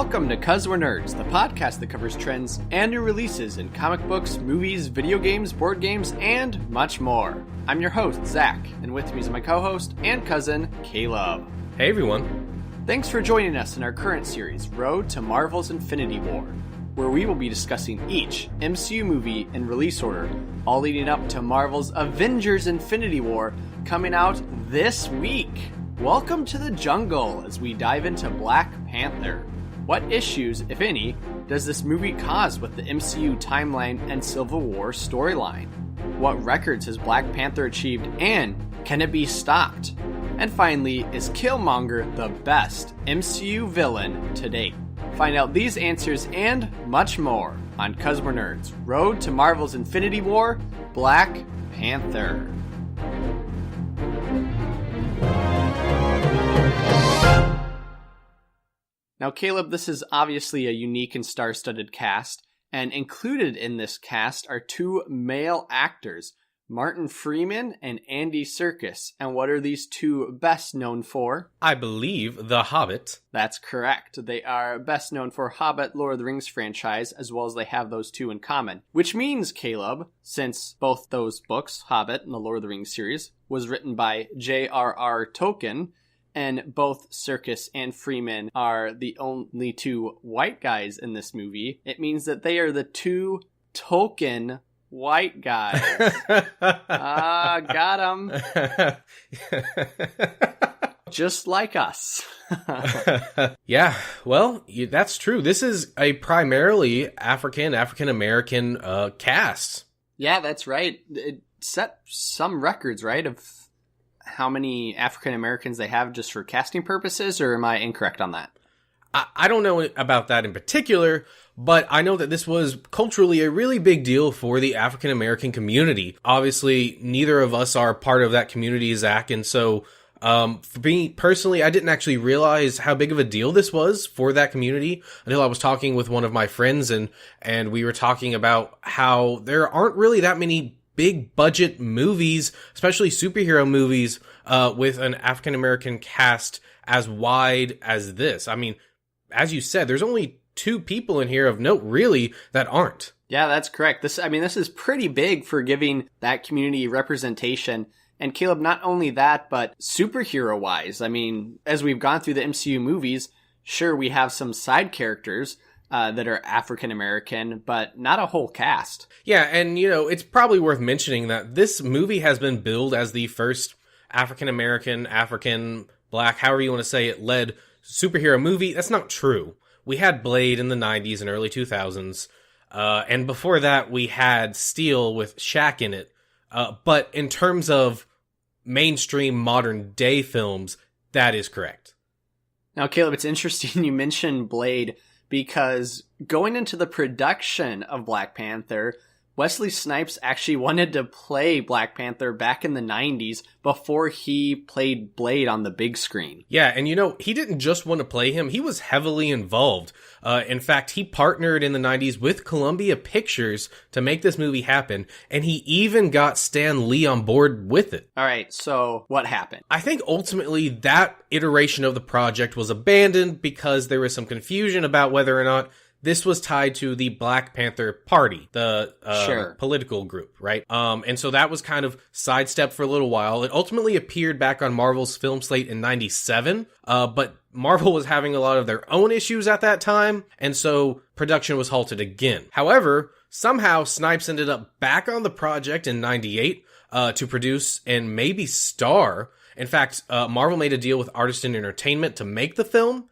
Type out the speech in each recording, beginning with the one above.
Welcome to 'Cause We're Nerds, the podcast that covers trends and new releases in comic books, movies, video games, board games, and much more. I'm your host, Zach, and with me is my co-host and cousin, Caleb. Hey everyone. Thanks for joining us in our current series, Road to Marvel's Infinity War, where we will be discussing each MCU movie in release order, all leading up to Marvel's Avengers Infinity War coming out this week. Welcome to the jungle as we dive into Black Panther. What issues, if any, does this movie cause with the MCU timeline and Civil War storyline? What records has Black Panther achieved, and can it be stopped? And finally, is Killmonger the best MCU villain to date? Find out these answers and much more on 'Cause We're Nerds, Road to Marvel's Infinity War, Black Panther. Now, Caleb, this is obviously a unique and star-studded cast, and included in this cast are two male actors, Martin Freeman and Andy Serkis. And what are these two best known for? I believe The Hobbit. That's correct. They are best known for Hobbit, Lord of the Rings franchise, as well as they have those two in common. Which means, Caleb, since both those books, Hobbit and the Lord of the Rings series, was written by J.R.R. Tolkien, and both Serkis and Freeman are the only two white guys in this movie, it means that they are the two Tolkien white guys. Got 'em. Just like us. Yeah, well, that's true. This is a primarily African-American cast. Yeah, that's right. It set some records, right, of how many African Americans they have just for casting purposes, or am I incorrect on that? I don't know about that in particular, but I know that this was culturally a really big deal for the African American community. Obviously, neither of us are part of that community, Zach, and so for me personally, I didn't actually realize how big of a deal this was for that community until I was talking with one of my friends, and we were talking about how there aren't really that many big budget movies, especially superhero movies, with an African-American cast as wide as this. I mean, as you said, there's only two people in here of note, really, that aren't. Yeah, that's correct. This is pretty big for giving that community representation. And Caleb, not only that, but superhero-wise, I mean, as we've gone through the MCU movies, sure, we have some side characters that are African-American, but not a whole cast. Yeah, and, it's probably worth mentioning that this movie has been billed as the first African-American, African, Black, however you want to say it, led superhero movie. That's not true. We had Blade in the 90s and early 2000s, and before that we had Steel with Shaq in it. But in terms of mainstream modern-day films, that is correct. Now, Caleb, it's interesting you mentioned Blade, because going into the production of Black Panther, Wesley Snipes actually wanted to play Black Panther back in the 90s before he played Blade on the big screen. Yeah, and he didn't just want to play him, he was heavily involved. In fact, he partnered in the 90s with Columbia Pictures to make this movie happen, and he even got Stan Lee on board with it. All right, so what happened? I think ultimately that iteration of the project was abandoned because there was some confusion about whether or not this was tied to the Black Panther Party, the political group, right? And so that was kind of sidestepped for a little while. It ultimately appeared back on Marvel's film slate in 97, but Marvel was having a lot of their own issues at that time, and so production was halted again. However, somehow Snipes ended up back on the project in 98 to produce and maybe star. In fact, Marvel made a deal with Artisan Entertainment to make the film.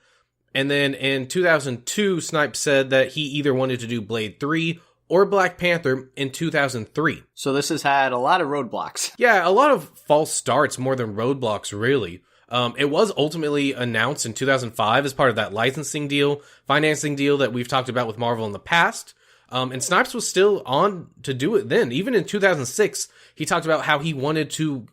And then in 2002, Snipes said that he either wanted to do Blade 3 or Black Panther in 2003. So this has had a lot of roadblocks. Yeah, a lot of false starts more than roadblocks, really. It was ultimately announced in 2005 as part of that licensing deal, financing deal that we've talked about with Marvel in the past. And Snipes was still on to do it then. Even in 2006, he talked about how he wanted to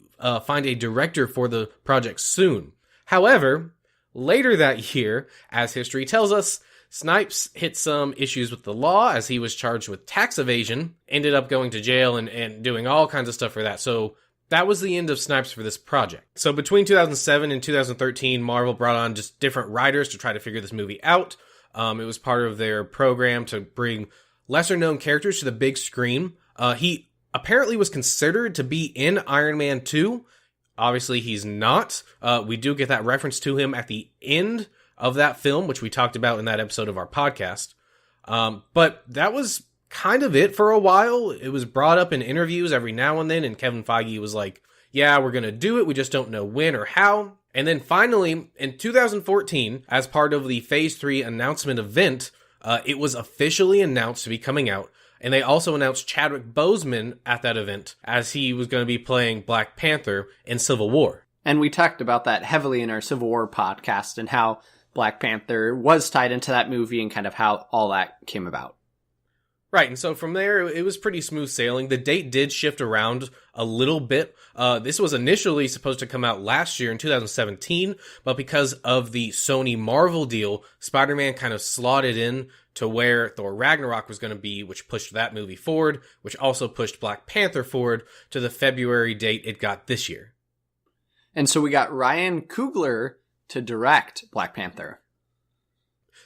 find a director for the project soon. However, later that year, as history tells us, Snipes hit some issues with the law as he was charged with tax evasion, ended up going to jail and doing all kinds of stuff for that. So that was the end of Snipes for this project. So between 2007 and 2013, Marvel brought on just different writers to try to figure this movie out. It was part of their program to bring lesser-known characters to the big screen. He apparently was considered to be in Iron Man 2. Obviously, he's not. We do get that reference to him at the end of that film, which we talked about in that episode of our podcast. But that was kind of it for a while. It was brought up in interviews every now and then, and Kevin Feige was like, yeah, we're going to do it. We just don't know when or how. And then finally, in 2014, as part of the Phase 3 announcement event, it was officially announced to be coming out. And they also announced Chadwick Boseman at that event, as he was going to be playing Black Panther in Civil War. And we talked about that heavily in our Civil War podcast and how Black Panther was tied into that movie and kind of how all that came about. Right, and so from there, it was pretty smooth sailing. The date did shift around a little bit. This was initially supposed to come out last year in 2017, but because of the Sony Marvel deal, Spider-Man kind of slotted in to where Thor Ragnarok was going to be, which pushed that movie forward, which also pushed Black Panther forward to the February date it got this year. And so we got Ryan Coogler to direct Black Panther.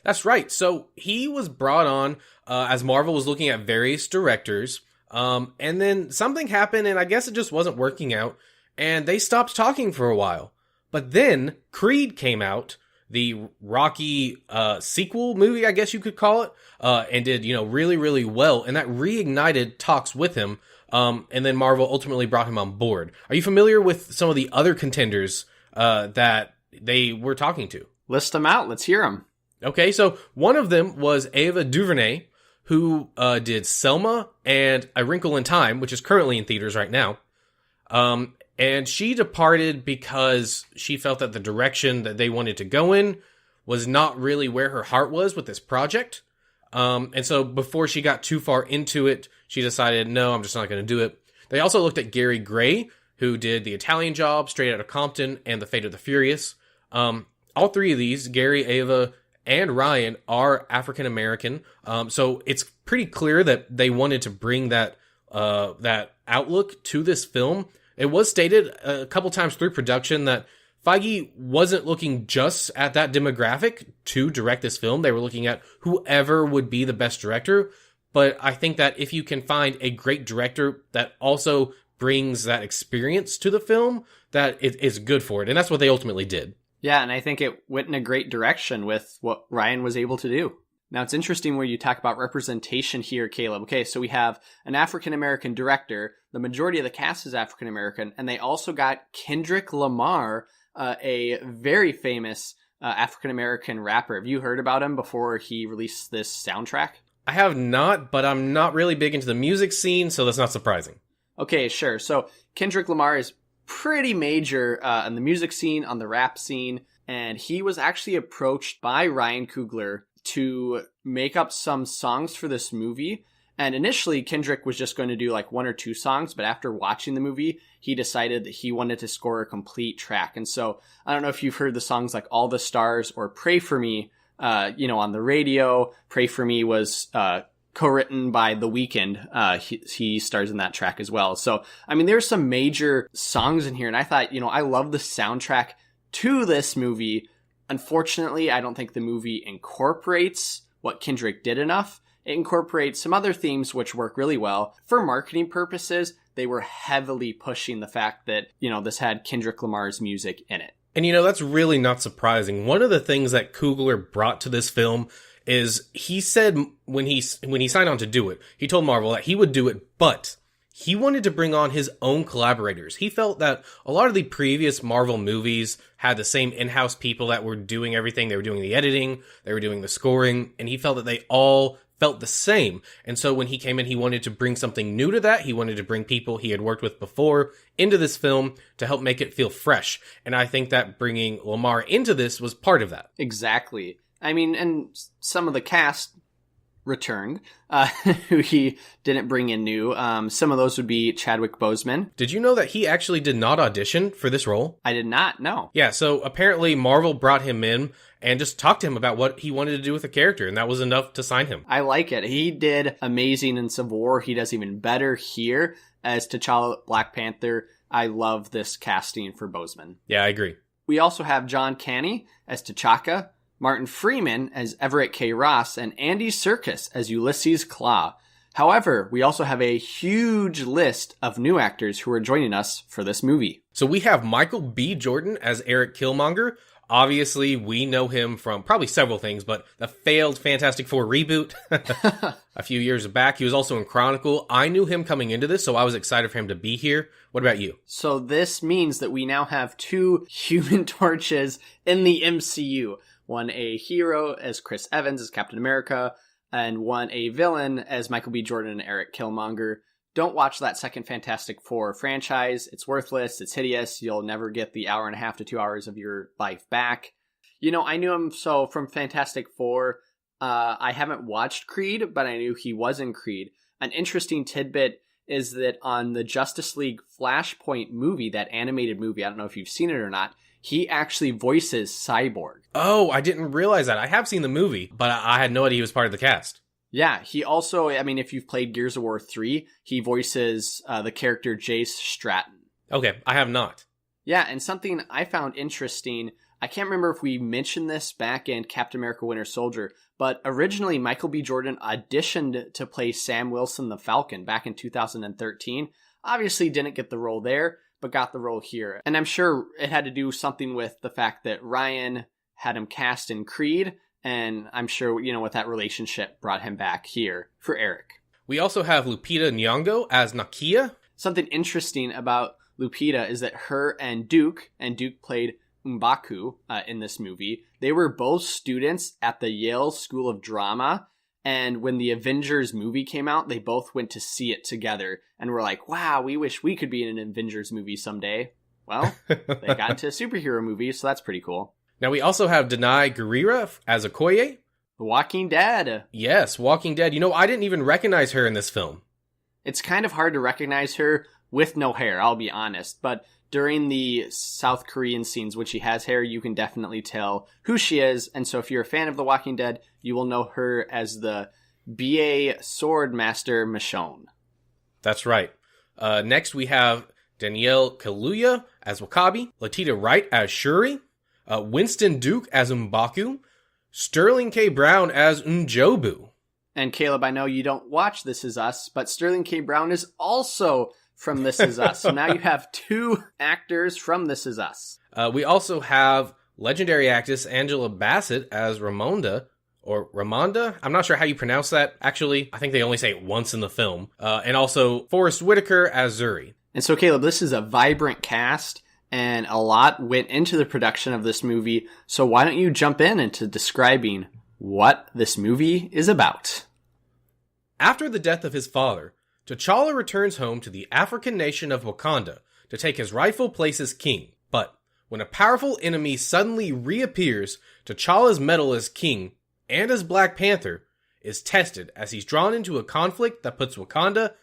That's right. So he was brought on as Marvel was looking at various directors. And then something happened, and I guess it just wasn't working out. And they stopped talking for a while. But then Creed came out, the Rocky sequel movie, I guess you could call it, and did, really, really well. And that reignited talks with him. And then Marvel ultimately brought him on board. Are you familiar with some of the other contenders that they were talking to? List them out. Let's hear them. Okay, so one of them was Ava DuVernay, who did Selma and A Wrinkle in Time, which is currently in theaters right now. And she departed because she felt that the direction that they wanted to go in was not really where her heart was with this project. And so before she got too far into it, she decided, no, I'm just not going to do it. They also looked at Gary Gray, who did The Italian Job, Straight Outta Compton, and The Fate of the Furious. All three of these, Gary, Ava, and Ryan, are African American. So it's pretty clear that they wanted to bring that outlook to this film. It was stated a couple times through production that Feige wasn't looking just at that demographic to direct this film. They were looking at whoever would be the best director. But I think that if you can find a great director that also brings that experience to the film, that it is good for it. And that's what they ultimately did. Yeah, and I think it went in a great direction with what Ryan was able to do. Now, it's interesting where you talk about representation here, Caleb. Okay, so we have an African-American director. The majority of the cast is African-American. And they also got Kendrick Lamar, a very famous African-American rapper. Have you heard about him before he released this soundtrack? I have not, but I'm not really big into the music scene, so that's not surprising. Okay, sure. So Kendrick Lamar is pretty major in the music scene, on the rap scene. And he was actually approached by Ryan Coogler to make up some songs for this movie. And initially, Kendrick was just going to do like one or two songs, but after watching the movie, he decided that he wanted to score a complete track. And so, I don't know if you've heard the songs like All the Stars or Pray For Me, on the radio. Pray For Me was co-written by The Weeknd. He stars in that track as well. So, I mean, there's some major songs in here, and I thought, I love the soundtrack to this movie. Unfortunately, I don't think the movie incorporates what Kendrick did enough. It incorporates some other themes which work really well. For marketing purposes, they were heavily pushing the fact that, this had Kendrick Lamar's music in it. And that's really not surprising. One of the things that Coogler brought to this film is he said when he signed on to do it, he told Marvel that he would do it, but he wanted to bring on his own collaborators. He felt that a lot of the previous Marvel movies had the same in-house people that were doing everything. They were doing the editing, they were doing the scoring, and he felt that they all felt the same. And so when he came in, he wanted to bring something new to that. He wanted to bring people he had worked with before into this film to help make it feel fresh. And I think that bringing Lamar into this was part of that. Exactly. I mean, and some of the cast returned, who he didn't bring in new. Some of those would be Chadwick Boseman. Did you know that he actually did not audition for this role? I did not know. Yeah, so apparently Marvel brought him in and just talked to him about what he wanted to do with the character, and that was enough to sign him. I like it. He did amazing in Civil War. He does even better here as T'Challa, Black Panther. I love this casting for Boseman. Yeah, I agree. We also have John Caney as T'Chaka. Martin Freeman as Everett K. Ross, and Andy Serkis as Ulysses Klaue. However, we also have a huge list of new actors who are joining us for this movie. So we have Michael B. Jordan as Eric Killmonger. Obviously, we know him from probably several things, but the failed Fantastic Four reboot a few years back. He was also in Chronicle. I knew him coming into this, so I was excited for him to be here. What about you? So this means that we now have 2 Human Torches in the MCU. One a hero as Chris Evans as Captain America, and one a villain as Michael B. Jordan and Eric Killmonger. Don't watch that second Fantastic Four franchise. It's worthless. It's hideous. You'll never get the 1.5 to 2 hours of your life back. You know, I knew him from Fantastic Four. I haven't watched Creed, but I knew he was in Creed. An interesting tidbit is that on the Justice League Flashpoint movie, that animated movie, I don't know if you've seen it or not, he actually voices Cyborg. Oh, I didn't realize that. I have seen the movie, but I had no idea he was part of the cast. Yeah, he also, I mean, if you've played Gears of War 3, he voices the character Jace Stratton. Okay, I have not. Yeah, and something I found interesting, I can't remember if we mentioned this back in Captain America Winter Soldier, but originally Michael B. Jordan auditioned to play Sam Wilson the Falcon back in 2013. Obviously didn't get the role there, but got the role here. And I'm sure it had to do something with the fact that Ryan had him cast in Creed, and I'm sure, you know, with that relationship brought him back here for Eric. We also have Lupita Nyong'o as Nakia. Something interesting about Lupita is that her and Duke played M'Baku in this movie, they were both students at the Yale School of Drama. And when the Avengers movie came out, they both went to see it together and were like, wow, we wish we could be in an Avengers movie someday. Well, they got into a superhero movie, so that's pretty cool. Now we also have Danai Gurira as Okoye. The Walking Dead. Yes, Walking Dead. You know, I didn't even recognize her in this film. It's kind of hard to recognize her with no hair, I'll be honest. But during the South Korean scenes when she has hair, you can definitely tell who she is. And so if you're a fan of The Walking Dead, you will know her as the BA Sword Master Michonne. That's right. Next we have Danielle Kaluuya as Wakabi, Letitia Wright as Shuri, Winston Duke as M'Baku, Sterling K. Brown as N'Jobu. And Caleb, I know you don't watch This Is Us, but Sterling K. Brown is also from This Is Us. So now you have 2 actors from This Is Us. We also have legendary actress Angela Bassett as Ramonda, or Ramonda? I'm not sure how you pronounce that, actually. I think they only say it once in the film. And also Forrest Whitaker as Zuri. And so, Caleb, this is a vibrant cast, and a lot went into the production of this movie. So why don't you jump into describing what this movie is about? After the death of his father, T'Challa returns home to the African nation of Wakanda to take his rightful place as king. But when a powerful enemy suddenly reappears, T'Challa's mettle as king and as Black Panther is tested as he's drawn into a conflict that puts Wakanda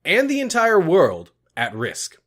and the entire world at risk.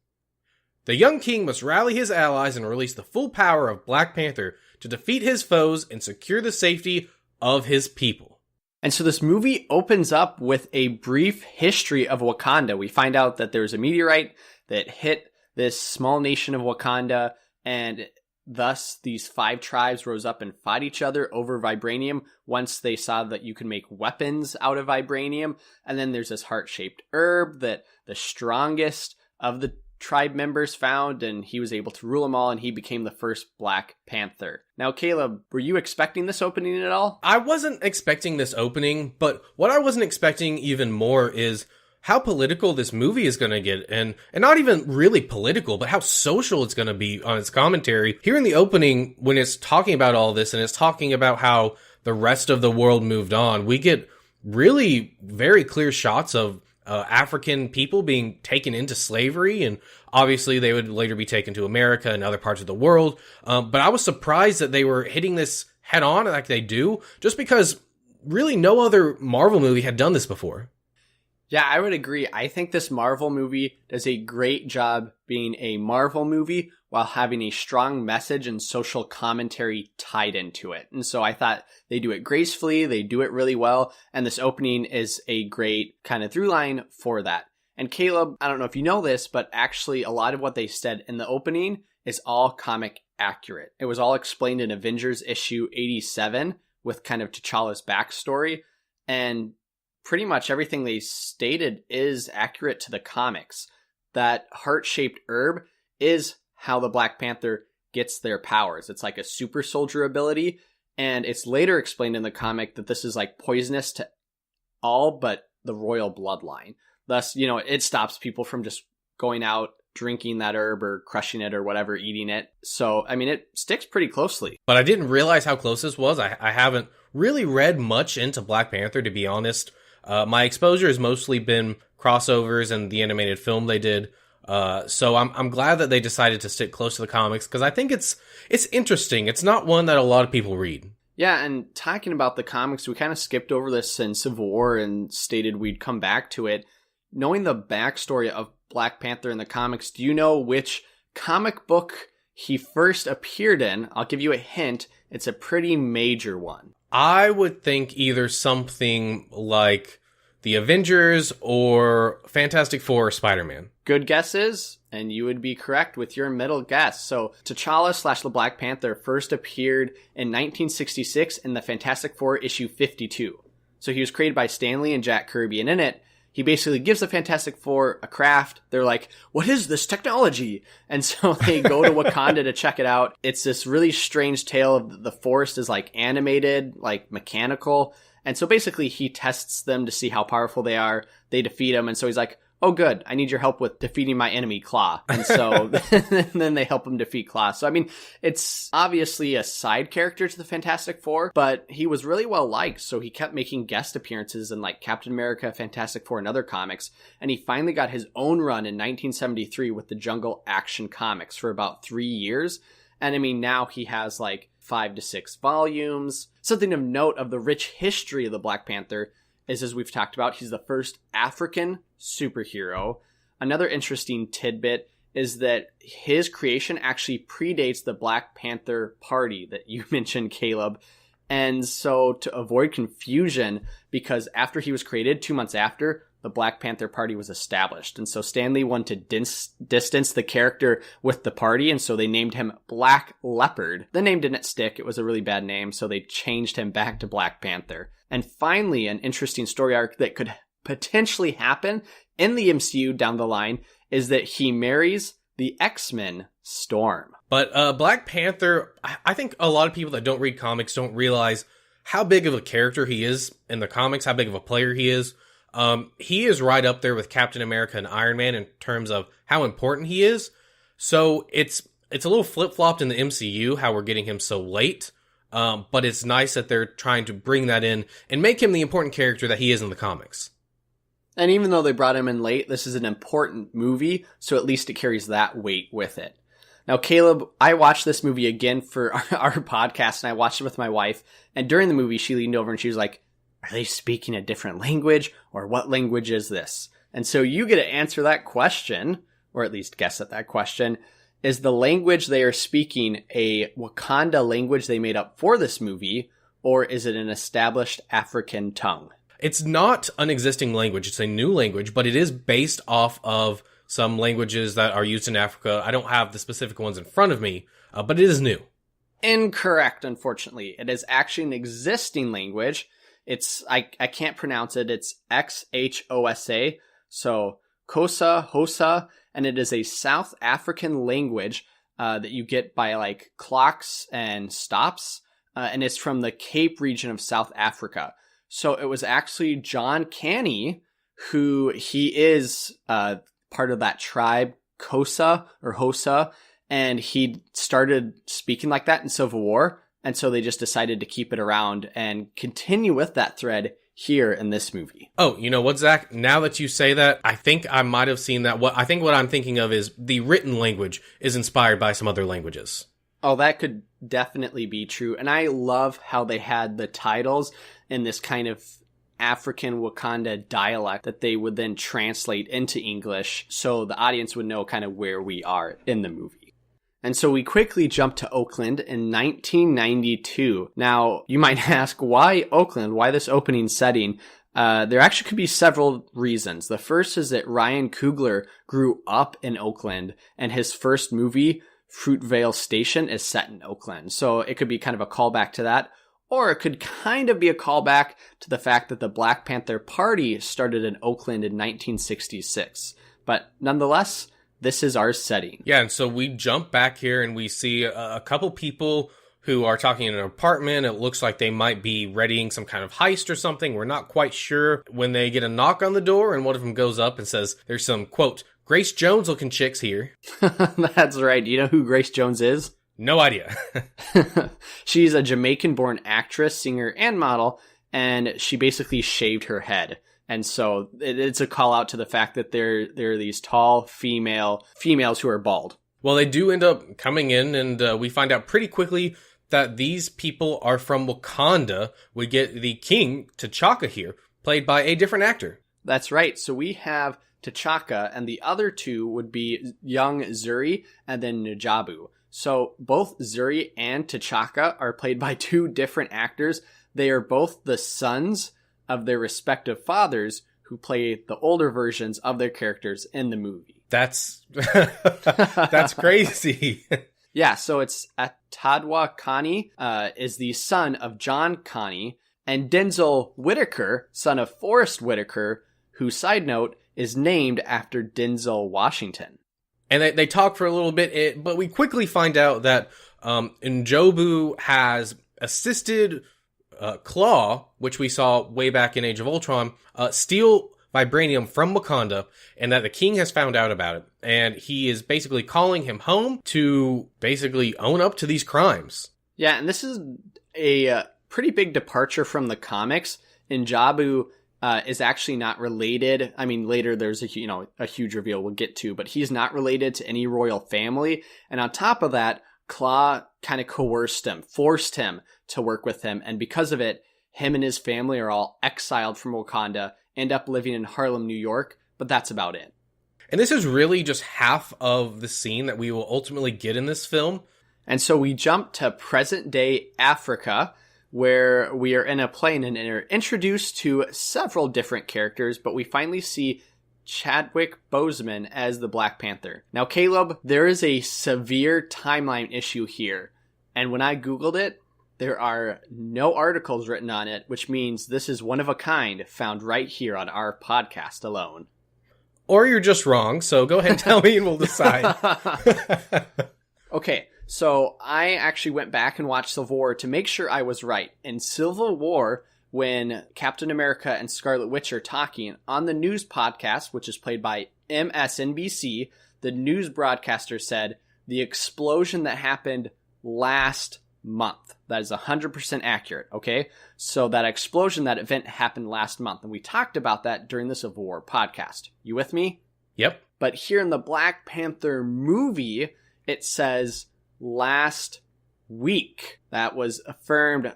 The young king must rally his allies and release the full power of Black Panther to defeat his foes and secure the safety of his people. And so this movie opens up with a brief history of Wakanda. We find out that there's a meteorite that hit this small nation of Wakanda, and thus these 5 tribes rose up and fought each other over vibranium once they saw that you could make weapons out of vibranium. And then there's this heart-shaped herb that the strongest of the tribe members found, and he was able to rule them all, and he became the first Black Panther. Now, Caleb, were you expecting this opening at all? I wasn't expecting this opening, but what I wasn't expecting even more is how political this movie is going to get, and not even really political, but how social it's going to be on its commentary. Here in the opening, when it's talking about all this, and it's talking about how the rest of the world moved on, we get really very clear shots of African people being taken into slavery, and obviously they would later be taken to America and other parts of the world. But I was surprised that they were hitting this head on like they do, just because really no other Marvel movie had done this before. Yeah, I would agree. I think this Marvel movie does a great job being a Marvel movie while having a strong message and social commentary tied into it. And so I thought they do it gracefully, they do it really well, and this opening is a great kind of through line for that. And Caleb, I don't know if you know this, but actually a lot of what they said in the opening is all comic accurate. It was all explained in Avengers issue 87 with kind of T'Challa's backstory, and pretty much everything they stated is accurate to the comics. That heart-shaped herb is how the Black Panther gets their powers. It's like a super soldier ability, and it's later explained in the comic that this is like poisonous to all but the royal bloodline. Thus, it stops people from just going out, drinking that herb or crushing it or whatever, eating it. So, I mean, it sticks pretty closely. But I didn't realize how close this was. I haven't really read much into Black Panther, to be honest. My exposure has mostly been crossovers and the animated film they did. So I'm glad that they decided to stick close to the comics, because I think it's interesting. It's not one that a lot of people read. Yeah, and talking about the comics, we kind of skipped over this in Civil War and stated we'd come back to it. Knowing the backstory of Black Panther in the comics, do you know which comic book he first appeared in? I'll give you a hint. It's a pretty major one. I would think either something like the Avengers or Fantastic Four or Spider-Man. Good guesses, and you would be correct with your middle guess. So T'Challa / the Black Panther first appeared in 1966 in the Fantastic Four issue 52. So he was created by Stan Lee and Jack Kirby, and in it, he basically gives the Fantastic Four a craft. They're like, what is this technology? And so they go to Wakanda to check it out. It's this really strange tale of the forest is like animated, like mechanical. And so basically he tests them to see how powerful they are. They defeat him. And so he's like, oh, good, I need your help with defeating my enemy, Claw. And so then they help him defeat Claw. So, I mean, it's obviously a side character to the Fantastic Four, but he was really well liked. So he kept making guest appearances in like Captain America, Fantastic Four, and other comics. And he finally got his own run in 1973 with the Jungle Action Comics for about 3 years. And I mean, now he has like 5 to 6 volumes. Something of note of the rich history of the Black Panther is, as we've talked about, he's the first African superhero. Another interesting tidbit is that his creation actually predates the Black Panther Party that you mentioned, Caleb. And so to avoid confusion, because after he was created, 2 months after, the Black Panther Party was established. And so Stan Lee wanted to distance the character with the party, and so they named him Black Leopard. The name didn't stick. It was a really bad name, so they changed him back to Black Panther. And finally, an interesting story arc that could potentially happen in the MCU down the line is that he marries the X-Men Storm. But Black Panther, I think a lot of people that don't read comics don't realize how big of a character he is in the comics, how big of a player he is. He is right up there with Captain America and Iron Man in terms of how important he is. So it's a little flip-flopped in the MCU, how we're getting him so late. But it's nice that they're trying to bring that in and make him the important character that he is in the comics. And even though they brought him in late, this is an important movie, so at least it carries that weight with it. Now, Caleb, I watched this movie again for our podcast, and I watched it with my wife. And during the movie, she leaned over and she was like, are they speaking a different language, or what language is this? And so you get to answer that question, or at least guess at that question. Is the language they are speaking a Wakanda language they made up for this movie, or is it an established African tongue? It's not an existing language. It's a new language, but it is based off of some languages that are used in Africa. I don't have the specific ones in front of me, but it is new. Incorrect, unfortunately. It is actually an existing language. It's, I can't pronounce it. It's Xhosa. So Hosa, and it is a South African language that you get by like clocks and stops, and it's from the Cape region of South Africa. So it was actually John Canny, who he is part of that tribe, Xhosa or Hosa, and he started speaking like that in Civil War, and so they just decided to keep it around and continue with that thread here in this movie. Oh, you know what, Zach? Now that you say that, I think I might have seen that. What I'm thinking of is the written language is inspired by some other languages. Oh, that could definitely be true. And I love how they had the titles in this kind of African Wakanda dialect that they would then translate into English so the audience would know kind of where we are in the movie. And so we quickly jump to Oakland in 1992. Now, you might ask, why Oakland? Why this opening setting? There actually could be several reasons. The first is that Ryan Coogler grew up in Oakland, and his first movie Fruitvale Station is set in Oakland. So it could be kind of a callback to that, or it could kind of be a callback to the fact that the Black Panther Party started in Oakland in 1966. But nonetheless, this is our setting. Yeah, and so we jump back here and we see a couple people who are talking in an apartment. It looks like they might be readying some kind of heist or something. We're not quite sure when they get a knock on the door, and one of them goes up and says, there's some, quote, Grace Jones looking chicks here. That's right. Do you know who Grace Jones is? No idea. She's a Jamaican-born actress, singer, and model, and she basically shaved her head. And so it's a call out to the fact that there are these tall females who are bald. Well, they do end up coming in, and we find out pretty quickly that these people are from Wakanda. We get the king, T'Chaka, here, played by a different actor. That's right. So we have T'Chaka, and the other two would be young Zuri and then N'Jabu. So both Zuri and T'Chaka are played by two different actors. They are both the sons of their respective fathers who play the older versions of their characters in the movie. That's crazy. Yeah, so it's Atadwa Kani is the son of John Kani, and Denzel Whitaker, son of Forrest Whitaker, who, side note, is named after Denzel Washington. And they talk for a little bit, but we quickly find out that N'Jobu has assisted Claw, which we saw way back in Age of Ultron, steal vibranium from Wakanda, and that the king has found out about it. And he is basically calling him home to basically own up to these crimes. Yeah, and this is a pretty big departure from the comics. N'Jabu is actually not related. I mean, later there's a huge reveal we'll get to, but he's not related to any royal family. And on top of that, Claw kind of forced him to work with him. And because of it, him and his family are all exiled from Wakanda, end up living in Harlem, New York, but that's about it. And this is really just half of the scene that we will ultimately get in this film. And so we jump to present-day Africa, where we are in a plane and are introduced to several different characters, but we finally see Chadwick Boseman as the Black Panther. Now, Caleb, there is a severe timeline issue here, and when I Googled it, there are no articles written on it, which means this is one of a kind found right here on our podcast alone. Or you're just wrong, so go ahead and tell me and we'll decide. Okay, so I actually went back and watched Civil War to make sure I was right. In Civil War, when Captain America and Scarlet Witch are talking on the news podcast, which is played by MSNBC, the news broadcaster said, the explosion that happened last month. That is 100% accurate, okay? So that explosion, that event happened last month, and we talked about that during the Civil War podcast. You with me? Yep. But here in the Black Panther movie, it says last week. That was affirmed.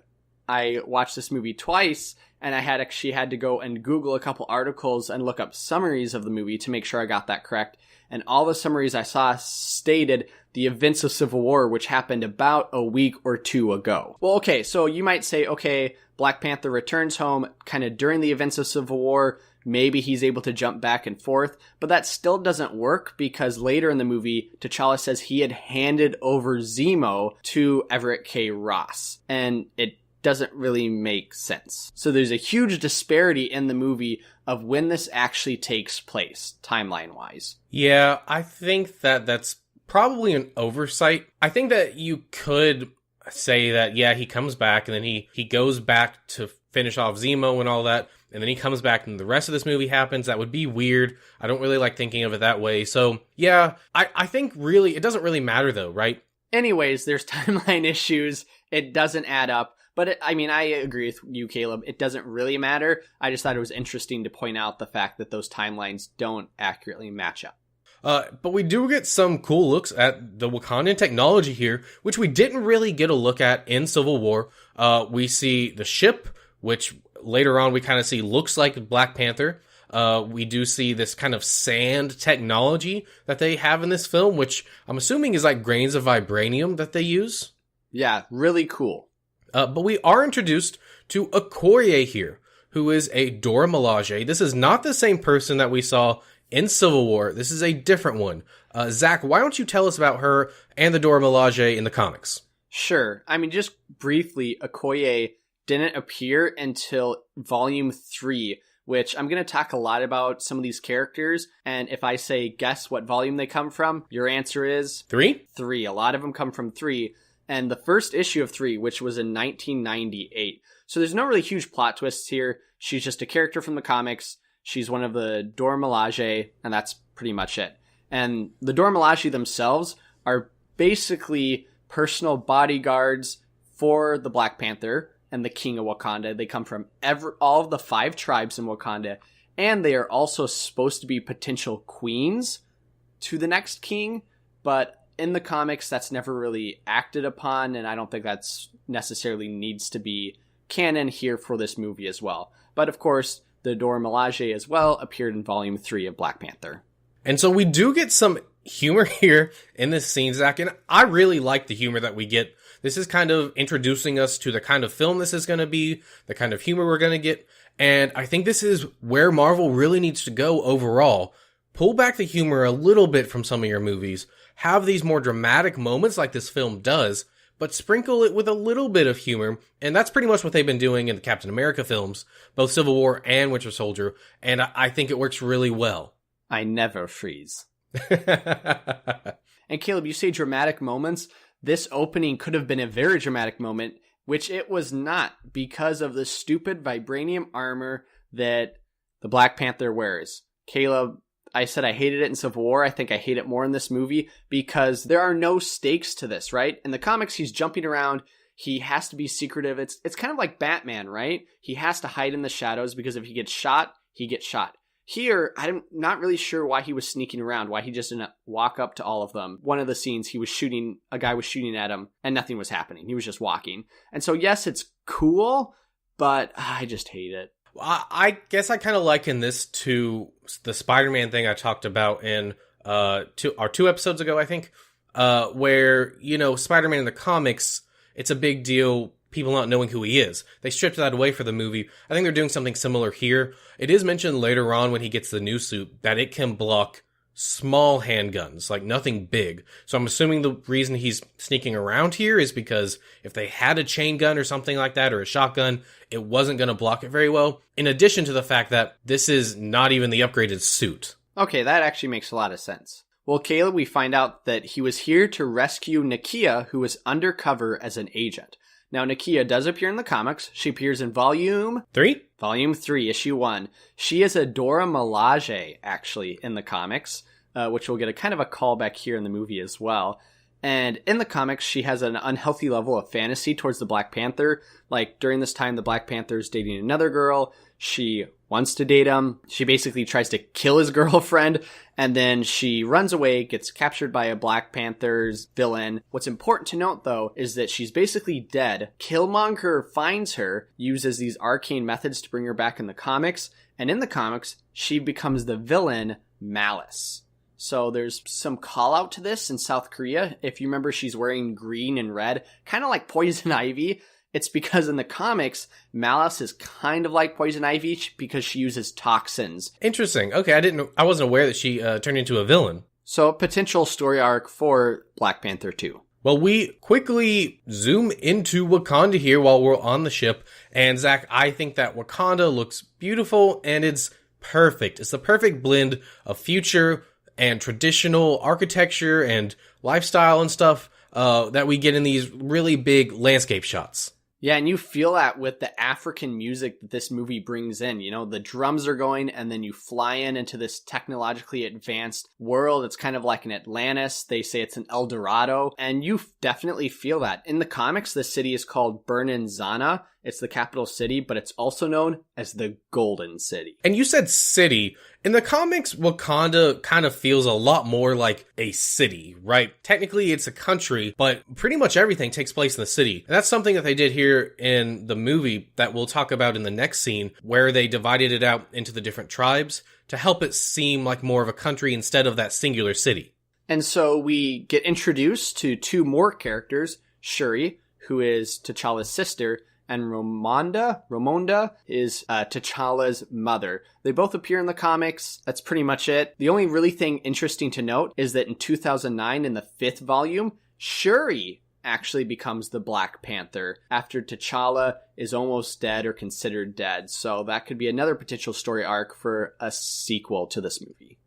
I watched this movie twice, and I had to go and Google a couple articles and look up summaries of the movie to make sure I got that correct. And all the summaries I saw stated the events of Civil War, which happened about a week or two ago. Well, okay, so you might say, okay, Black Panther returns home kind of during the events of Civil War. Maybe he's able to jump back and forth, but that still doesn't work because later in the movie, T'Challa says he had handed over Zemo to Everett K. Ross, and it doesn't really make sense. So there's a huge disparity in the movie of when this actually takes place, timeline-wise. Yeah, I think that's probably an oversight. I think that you could say that, yeah, he comes back and then he goes back to finish off Zemo and all that, and then he comes back and the rest of this movie happens. That would be weird. I don't really like thinking of it that way. So, yeah, I think really, it doesn't really matter though, right? Anyways, there's timeline issues. It doesn't add up. But I agree with you, Caleb. It doesn't really matter. I just thought it was interesting to point out the fact that those timelines don't accurately match up. But we do get some cool looks at the Wakandan technology here, which we didn't really get a look at in Civil War. We see the ship, which later on we kind of see looks like Black Panther. We do see this kind of sand technology that they have in this film, which I'm assuming is like grains of vibranium that they use. Yeah, really cool. But we are introduced to Okoye here, who is a Dora Milaje. This is not the same person that we saw In Civil War, this is a different one. Zach, why don't you tell us about her and the Dora Milaje in the comics? Sure. I mean, just briefly, Okoye didn't appear until Volume 3, which I'm going to talk a lot about some of these characters. And if I say guess what volume they come from, your answer is... 3? 3. A lot of them come from 3. And the first issue of 3, which was in 1998. So there's no really huge plot twists here. She's just a character from the comics. She's one of the Dora Milaje, and that's pretty much it. And the Dora Milaje themselves are basically personal bodyguards for the Black Panther and the King of Wakanda. They come from all of the 5 tribes in Wakanda, and they are also supposed to be potential queens to the next king, but in the comics that's never really acted upon, and I don't think that's necessarily needs to be canon here for this movie as well. But of course, the Dora Milaje as well appeared in Volume 3 of Black Panther. And so we do get some humor here in this scene, Zach, and I really like the humor that we get. This is kind of introducing us to the kind of film this is going to be, the kind of humor we're going to get, and I think this is where Marvel really needs to go overall. Pull back the humor a little bit from some of your movies, have these more dramatic moments like this film does, but sprinkle it with a little bit of humor, and that's pretty much what they've been doing in the Captain America films, both Civil War and Winter Soldier, and I think it works really well. I never freeze. And Caleb, you say dramatic moments. This opening could have been a very dramatic moment, which it was not because of the stupid vibranium armor that the Black Panther wears. Caleb, I said I hated it in Civil War. I think I hate it more in this movie because there are no stakes to this, right? In the comics, he's jumping around. He has to be secretive. It's kind of like Batman, right? He has to hide in the shadows because if he gets shot, he gets shot. Here, I'm not really sure why he was sneaking around, why he just didn't walk up to all of them. One of the scenes, a guy was shooting at him, and nothing was happening. He was just walking. And so, yes, it's cool, but I just hate it. I guess I kind of liken this to the Spider-Man thing I talked about in 2 episodes ago, I think, where, Spider-Man in the comics, it's a big deal, people not knowing who he is. They stripped that away for the movie. I think they're doing something similar here. It is mentioned later on when he gets the new suit that it can block small handguns, like nothing big. So I'm assuming the reason he's sneaking around here is because if they had a chain gun or something like that, or a shotgun, it wasn't going to block it very well. In addition to the fact that this is not even the upgraded suit. Okay, that actually makes a lot of sense. Well, Caleb, we find out that he was here to rescue Nakia, who was undercover as an agent. Now, Nakia does appear in the comics. She appears in Volume 3? Volume 3, Issue 1. She is a Dora Milaje, actually, in the comics, which we'll get a kind of a callback here in the movie as well. And in the comics, she has an unhealthy level of fantasy towards the Black Panther. Like, during this time, the Black Panther is dating another girl. She wants to date him. She basically tries to kill his girlfriend, and then she runs away, gets captured by a Black Panther's villain. What's important to note, though, is that she's basically dead. Killmonger finds her, uses these arcane methods to bring her back in the comics, and in the comics, she becomes the villain, Malice. So there's some call out to this in South Korea. If you remember, she's wearing green and red, kind of like Poison Ivy. It's because in the comics, Malice is kind of like Poison Ivy because she uses toxins. Interesting. Okay, I wasn't aware that she turned into a villain. So a potential story arc for Black Panther 2. Well, we quickly zoom into Wakanda here while we're on the ship. And Zach, I think that Wakanda looks beautiful and it's perfect. It's the perfect blend of future and traditional architecture and lifestyle and stuff that we get in these really big landscape shots. Yeah, and you feel that with the African music that this movie brings in. You know, the drums are going, and then you fly into this technologically advanced world. It's kind of like an Atlantis. They say it's an El Dorado, and you definitely feel that. In the comics, the city is called Zana. It's the capital city, but it's also known as the Golden City. And you said city. In the comics, Wakanda kind of feels a lot more like a city, right? Technically, it's a country, but pretty much everything takes place in the city. And that's something that they did here in the movie that we'll talk about in the next scene, where they divided it out into the different tribes to help it seem like more of a country instead of that singular city. And so we get introduced to 2 more characters, Shuri, who is T'Challa's sister, and Ramonda is T'Challa's mother. They both appear in the comics. That's pretty much it. The only really thing interesting to note is that in 2009, in the 5th volume, Shuri actually becomes the Black Panther after T'Challa is almost dead or considered dead. So that could be another potential story arc for a sequel to this movie.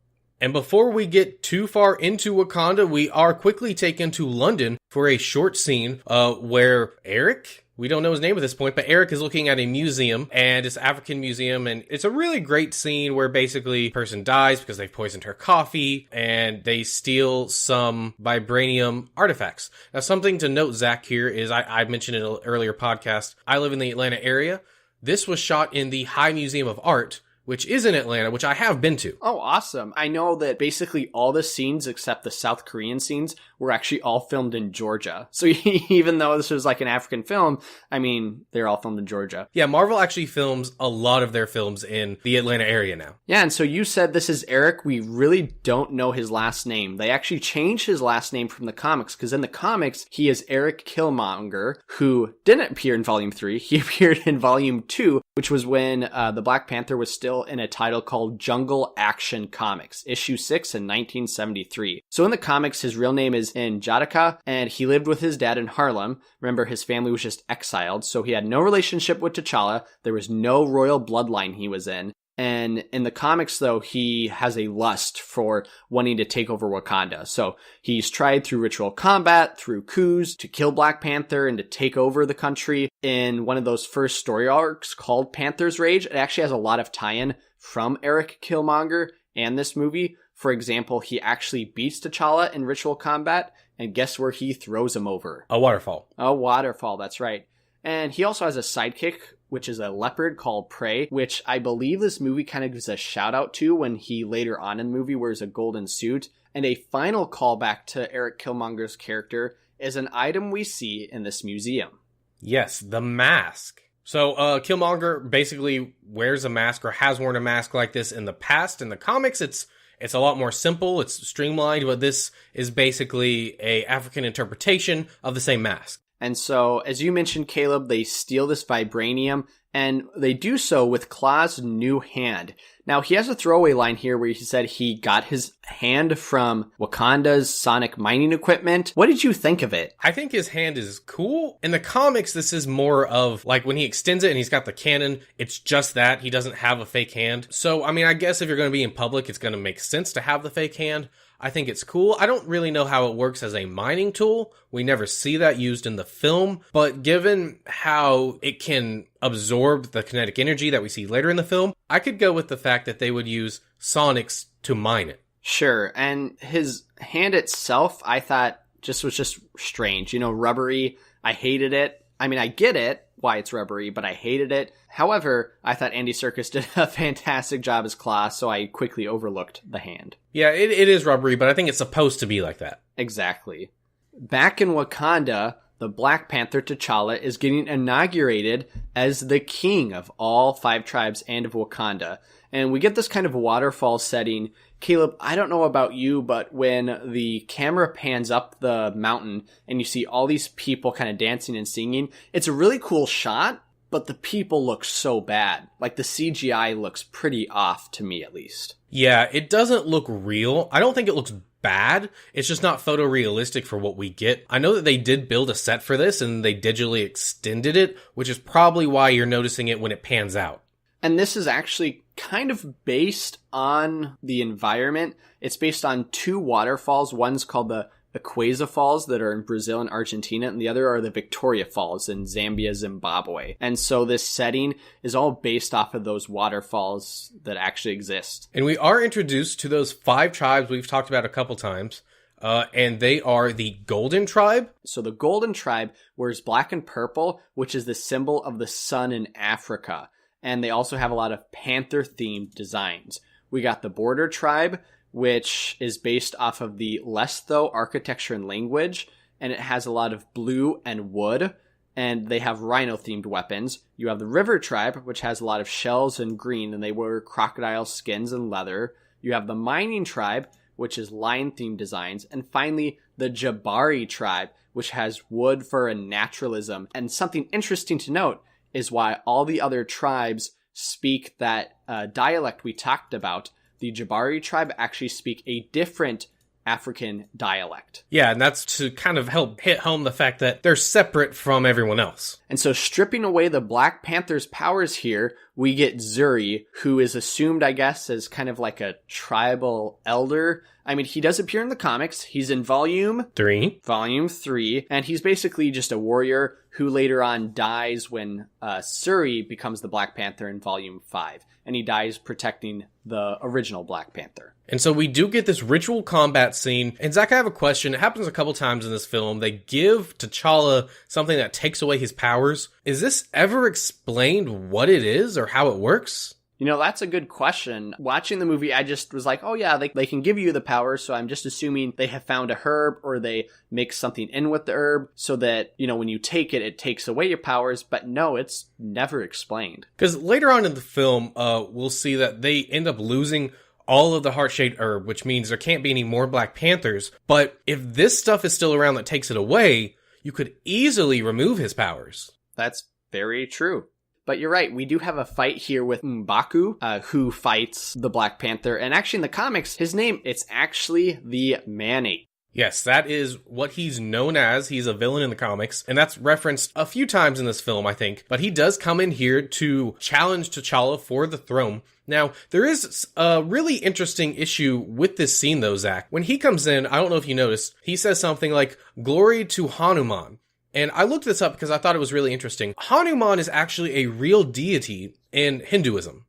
And before we get too far into Wakanda, we are quickly taken to London for a short scene where Eric, we don't know his name at this point, but Eric is looking at a museum, and it's an African museum, and it's a really great scene where basically a person dies because they've poisoned her coffee, and they steal some vibranium artifacts. Now, something to note, Zach, here is, I mentioned in an earlier podcast, I live in the Atlanta area. This was shot in the High Museum of Art, which is in Atlanta, which I have been to. Oh, awesome. I know that basically all the scenes except the South Korean scenes were actually all filmed in Georgia. So even though this was like an African film, I mean, they're all filmed in Georgia. Yeah, Marvel actually films a lot of their films in the Atlanta area now. Yeah, and so you said this is Eric. We really don't know his last name. They actually changed his last name from the comics, because in the comics, he is Eric Killmonger, who didn't appear in Volume 3. He appeared in Volume 2, which was when the Black Panther was still in a title called Jungle Action Comics, issue 6 in 1973. So in the comics, his real name is Njadaka, and he lived with his dad in Harlem. Remember, his family was just exiled, so he had no relationship with T'Challa. There was no royal bloodline he was in. And in the comics, though, he has a lust for wanting to take over Wakanda. So he's tried through ritual combat, through coups, to kill Black Panther and to take over the country. In one of those first story arcs called Panther's Rage, it actually has a lot of tie-in from Eric Killmonger and this movie. For example, he actually beats T'Challa in ritual combat, and guess where he throws him over? A waterfall. A waterfall, that's right. And he also has a sidekick, which is a leopard called Prey, which I believe this movie kind of gives a shout out to when he later on in the movie wears a golden suit. And a final callback to Eric Killmonger's character is an item we see in this museum. Yes, the mask. So Killmonger basically wears a mask, or has worn a mask like this in the past. In the comics, it's a lot more simple, it's streamlined, but this is basically a African interpretation of the same mask. And so, as you mentioned, Caleb, they steal this vibranium, and they do so with Klaue's new hand. Now, he has a throwaway line here where he said he got his hand from Wakanda's sonic mining equipment. What did you think of it? I think his hand is cool. In the comics, this is more of, like, when he extends it and he's got the cannon, it's just that. He doesn't have a fake hand. So, I mean, I guess if you're going to be in public, it's going to make sense to have the fake hand. I think it's cool. I don't really know how it works as a mining tool. We never see that used in the film, but given how it can absorb the kinetic energy that we see later in the film, I could go with the fact that they would use sonics to mine it. Sure, and his hand itself, I thought was just strange. You know, rubbery. I hated it. I mean, I get it, why it's rubbery, but I hated it. However, I thought Andy Serkis did a fantastic job as Klaue, so I quickly overlooked the hand. Yeah, it is rubbery, but I think it's supposed to be like that. Exactly. Back in Wakanda, the Black Panther T'Challa is getting inaugurated as the king of all 5 tribes and of Wakanda. And we get this kind of waterfall setting. Caleb, I don't know about you, but when the camera pans up the mountain and you see all these people kind of dancing and singing, it's a really cool shot, but the people look so bad. Like, the CGI looks pretty off, to me at least. Yeah, it doesn't look real. I don't think it looks bad. It's just not photorealistic for what we get. I know that they did build a set for this and they digitally extended it, which is probably why you're noticing it when it pans out. And this is actually kind of based on the environment. It's based on 2 waterfalls. One's called the Aqueza Falls that are in Brazil and Argentina, and the other are the Victoria Falls in Zambia, Zimbabwe. And so this setting is all based off of those waterfalls that actually exist. And we are introduced to those 5 tribes we've talked about a couple times. And they are the Golden Tribe. So the Golden Tribe wears black and purple, which is the symbol of the sun in Africa. And they also have a lot of panther-themed designs. We got the Border Tribe, which is based off of the Lesotho architecture and language, and it has a lot of blue and wood, and they have rhino-themed weapons. You have the River Tribe, which has a lot of shells and green, and they wear crocodile skins and leather. You have the Mining Tribe, which is lion-themed designs, and finally, the Jabari Tribe, which has wood for a naturalism. And something interesting to note is why all the other tribes speak that dialect we talked about. The Jabari tribe actually speak a different African dialect. Yeah, and that's to kind of help hit home the fact that they're separate from everyone else. And so stripping away the Black Panther's powers here, we get Zuri, who is assumed, I guess, as kind of like a tribal elder. I mean, he does appear in the comics. He's in Volume 3, and he's basically just a warrior who later on dies when Zuri becomes the Black Panther in Volume 5. And he dies protecting the original Black Panther. And so we do get this ritual combat scene. And Zach, I have a question. It happens a couple times in this film. They give T'Challa something that takes away his powers. Is this ever explained what it is or how it works? You know, that's a good question. Watching the movie, I just was like, oh yeah, they can give you the power, so I'm just assuming they have found a herb or they mix something in with the herb so that, you know, when you take it, it takes away your powers. But no, it's never explained. Because later on in the film, we'll see that they end up losing all of the heart-shaped herb, which means there can't be any more Black Panthers. But if this stuff is still around that takes it away, you could easily remove his powers. That's very true. But you're right, we do have a fight here with M'Baku, who fights the Black Panther. And actually in the comics, his name, it's actually the Man-Ape. Yes, that is what he's known as. He's a villain in the comics, and that's referenced a few times in this film, I think. But he does come in here to challenge T'Challa for the throne. Now, there is a really interesting issue with this scene, though, Zach. When he comes in, I don't know if you noticed, he says something like, "Glory to Hanuman." And I looked this up because I thought it was really interesting. Hanuman is actually a real deity in Hinduism.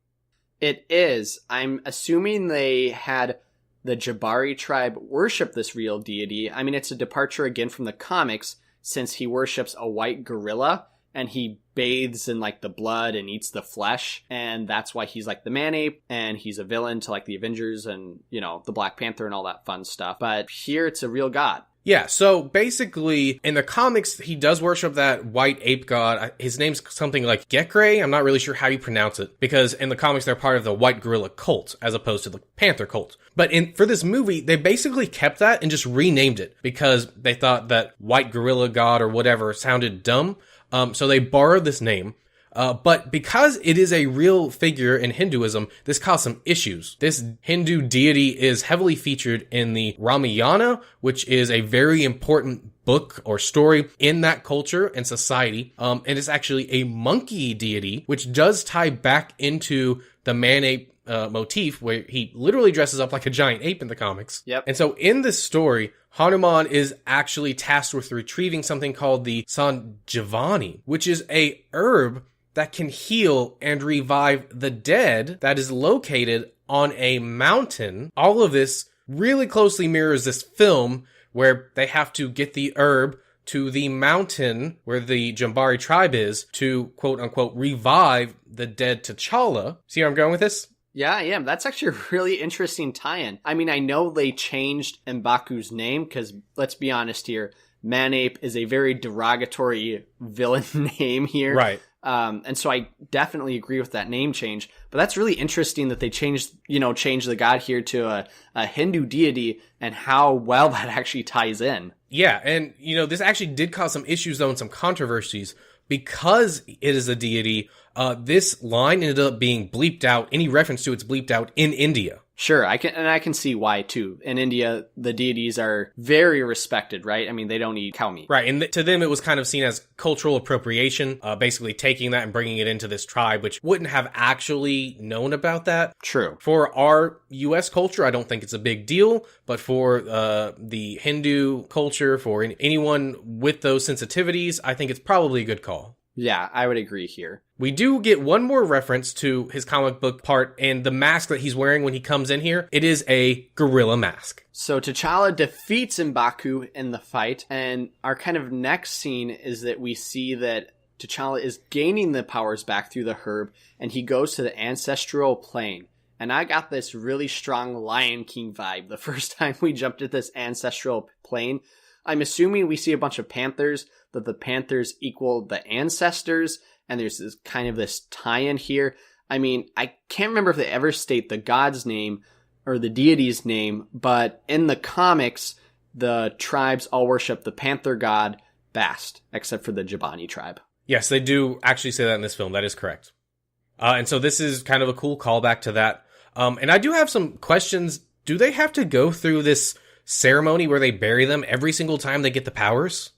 It is. I'm assuming they had the Jabari tribe worship this real deity. I mean, it's a departure again from the comics since he worships a white gorilla and he bathes in like the blood and eats the flesh. And that's why he's like the Man-Ape and he's a villain to like the Avengers and, you know, the Black Panther and all that fun stuff. But here it's a real god. Yeah, so basically, in the comics, he does worship that white ape god. His name's something like Gekre. I'm not really sure how you pronounce it, because in the comics, they're part of the white gorilla cult, as opposed to the panther cult. But for this movie, they basically kept that and just renamed it, because they thought that white gorilla god or whatever sounded dumb. So they borrowed this name. But because it is a real figure in Hinduism, this caused some issues. This Hindu deity is heavily featured in the Ramayana, which is a very important book or story in that culture and society. And it's actually a monkey deity, which does tie back into the man-ape motif, where he literally dresses up like a giant ape in the comics. Yep. And so in this story, Hanuman is actually tasked with retrieving something called the Sanjivani, which is a herb that can heal and revive the dead that is located on a mountain. All of this really closely mirrors this film where they have to get the herb to the mountain where the Jambari tribe is to, quote unquote, revive the dead T'Challa. See where I'm going with this? Yeah, I am. That's actually a really interesting tie-in. I mean, I know they changed M'Baku's name because, let's be honest here, Man-Ape is a very derogatory villain name here. Right. And so I definitely agree with that name change, but that's really interesting that they changed the god here to a Hindu deity and how well that actually ties in. Yeah. And, this actually did cause some issues though and some controversies because it is a deity. This line ended up being bleeped out. Any reference to it's bleeped out in India. Sure, I can see why too. In India, the deities are very respected, right? I mean, they don't eat cow meat. Right, and to them it was kind of seen as cultural appropriation, basically taking that and bringing it into this tribe, which wouldn't have actually known about that. True. For our U.S. culture, I don't think it's a big deal, but for the Hindu culture, for anyone with those sensitivities, I think it's probably a good call. Yeah, I would agree here. We do get one more reference to his comic book part and the mask that he's wearing when he comes in here. It is a gorilla mask. So T'Challa defeats M'Baku in the fight, and our kind of next scene is that we see that T'Challa is gaining the powers back through the herb, and he goes to the ancestral plane. And I got this really strong Lion King vibe the first time we jumped at this ancestral plane. I'm assuming we see a bunch of panthers, that the panthers equal the ancestors, and there's this kind of this tie-in here. I mean, I can't remember if they ever state the god's name or the deity's name, but in the comics, the tribes all worship the panther god Bast, except for the Jabani tribe. Yes, they do actually say that in this film. That is correct. And so this is kind of a cool callback to that. And I do have some questions. Do they have to go through this ceremony where they bury them every single time they get the powers?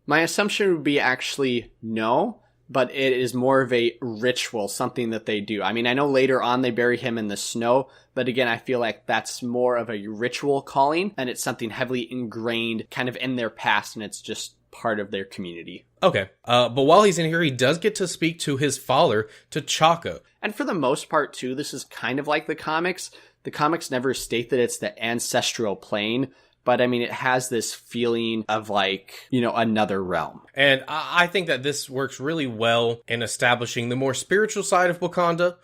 My assumption would be actually no, but it is more of a ritual, something that they do. I mean, I know later on they bury him in the snow, but again, I feel like that's more of a ritual calling, and it's something heavily ingrained kind of in their past, and it's just part of their community. Okay, but while he's in here, he does get to speak to his father, T'Chaka. And for the most part, too, this is kind of like the comics. The comics never state that it's the ancestral plane, but I mean, it has this feeling of like, another realm. And I think that this works really well in establishing the more spiritual side of Wakanda,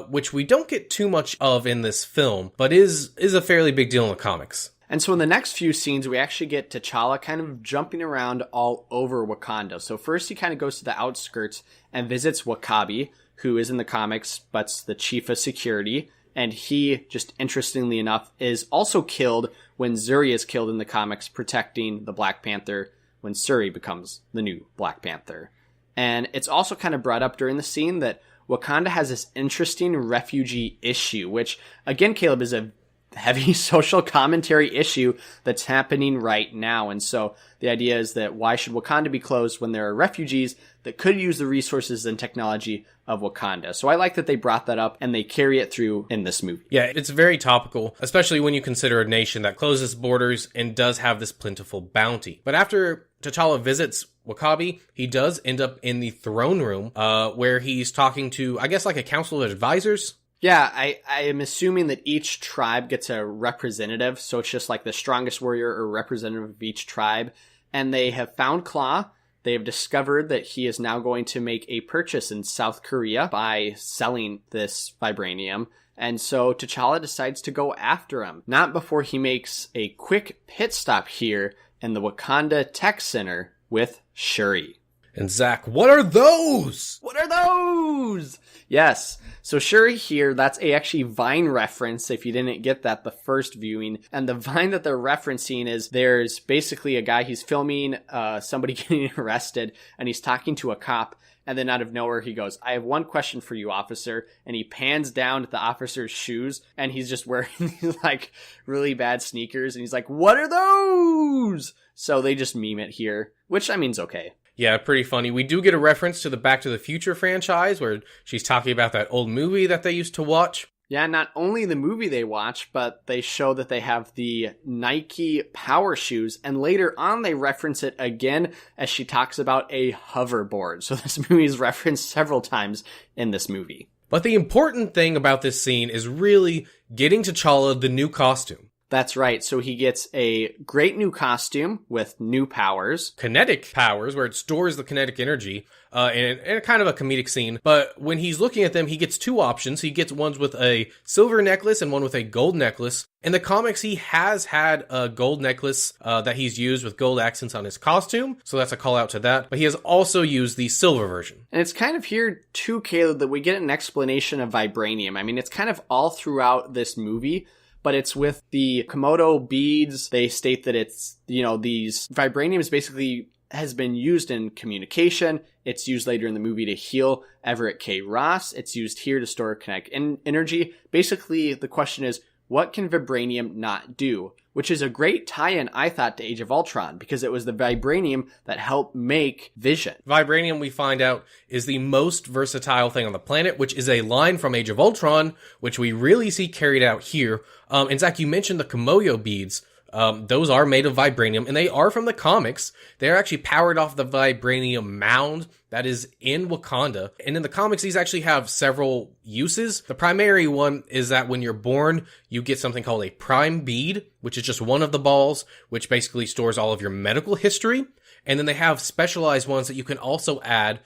which we don't get too much of in this film, but is a fairly big deal in the comics. And so in the next few scenes, we actually get T'Challa kind of jumping around all over Wakanda. So first he kind of goes to the outskirts and visits W'Kabi, who is in the comics, but's the chief of security. And he, just interestingly enough, is also killed when Zuri is killed in the comics protecting the Black Panther when Shuri becomes the new Black Panther. And it's also kind of brought up during the scene that Wakanda has this interesting refugee issue, which, again, Caleb, is a heavy social commentary issue that's happening right now. And so the idea is that why should Wakanda be closed when there are refugees that could use the resources and technology of Wakanda? So I like that they brought that up and they carry it through in this movie. Yeah, it's very topical, especially when you consider a nation that closes borders and does have this plentiful bounty. But after T'Challa visits W'Kabi, he does end up in the throne room, where he's talking to, I guess, like a council of advisors. Yeah, I am assuming that each tribe gets a representative, so it's just like the strongest warrior or representative of each tribe. And they have found Claw. They have discovered that he is now going to make a purchase in South Korea by selling this vibranium. And so T'Challa decides to go after him, not before he makes a quick pit stop here in the Wakanda Tech Center with Shuri. And Zach, what are those? What are those? Yes. So Shuri here, that's a actually Vine reference if you didn't get that the first viewing. And the Vine that they're referencing is there's basically a guy, he's filming somebody getting arrested and he's talking to a cop. And then out of nowhere, he goes, "I have one question for you, officer." And he pans down at the officer's shoes and he's just wearing these like really bad sneakers. And he's like, "What are those?" So they just meme it here, which I mean is okay. Yeah, pretty funny. We do get a reference to the Back to the Future franchise where she's talking about that old movie that they used to watch. Yeah, not only the movie they watch, but they show that they have the Nike power shoes. And later on, they reference it again as she talks about a hoverboard. So this movie is referenced several times in this movie. But the important thing about this scene is really getting T'Challa the new costume. That's right. So he gets a great new costume with new powers. Kinetic powers, where it stores the kinetic energy, in a kind of a comedic scene. But when he's looking at them, he gets two options. He gets ones with a silver necklace and one with a gold necklace. In the comics, he has had a gold necklace that he's used with gold accents on his costume. So that's a call out to that. But he has also used the silver version. And it's kind of here, too, Caleb, that we get an explanation of vibranium. I mean, it's kind of all throughout this movie. But it's with the Komodo beads. They state that it's, these vibraniums basically has been used in communication. It's used later in the movie to heal Everett K. Ross. It's used here to store kinetic energy. Basically, the question is, what can vibranium not do? Which is a great tie-in, I thought, to Age of Ultron, because it was the vibranium that helped make Vision. Vibranium, we find out, is the most versatile thing on the planet, which is a line from Age of Ultron, which we really see carried out here. And Zach, you mentioned the Komodo beads. Those are made of vibranium, and they are from the comics. They're actually powered off the vibranium mound that is in Wakanda. And in the comics, these actually have several uses. The primary one is that when you're born, you get something called a prime bead, which is just one of the balls, which basically stores all of your medical history. And then they have specialized ones that you can also add,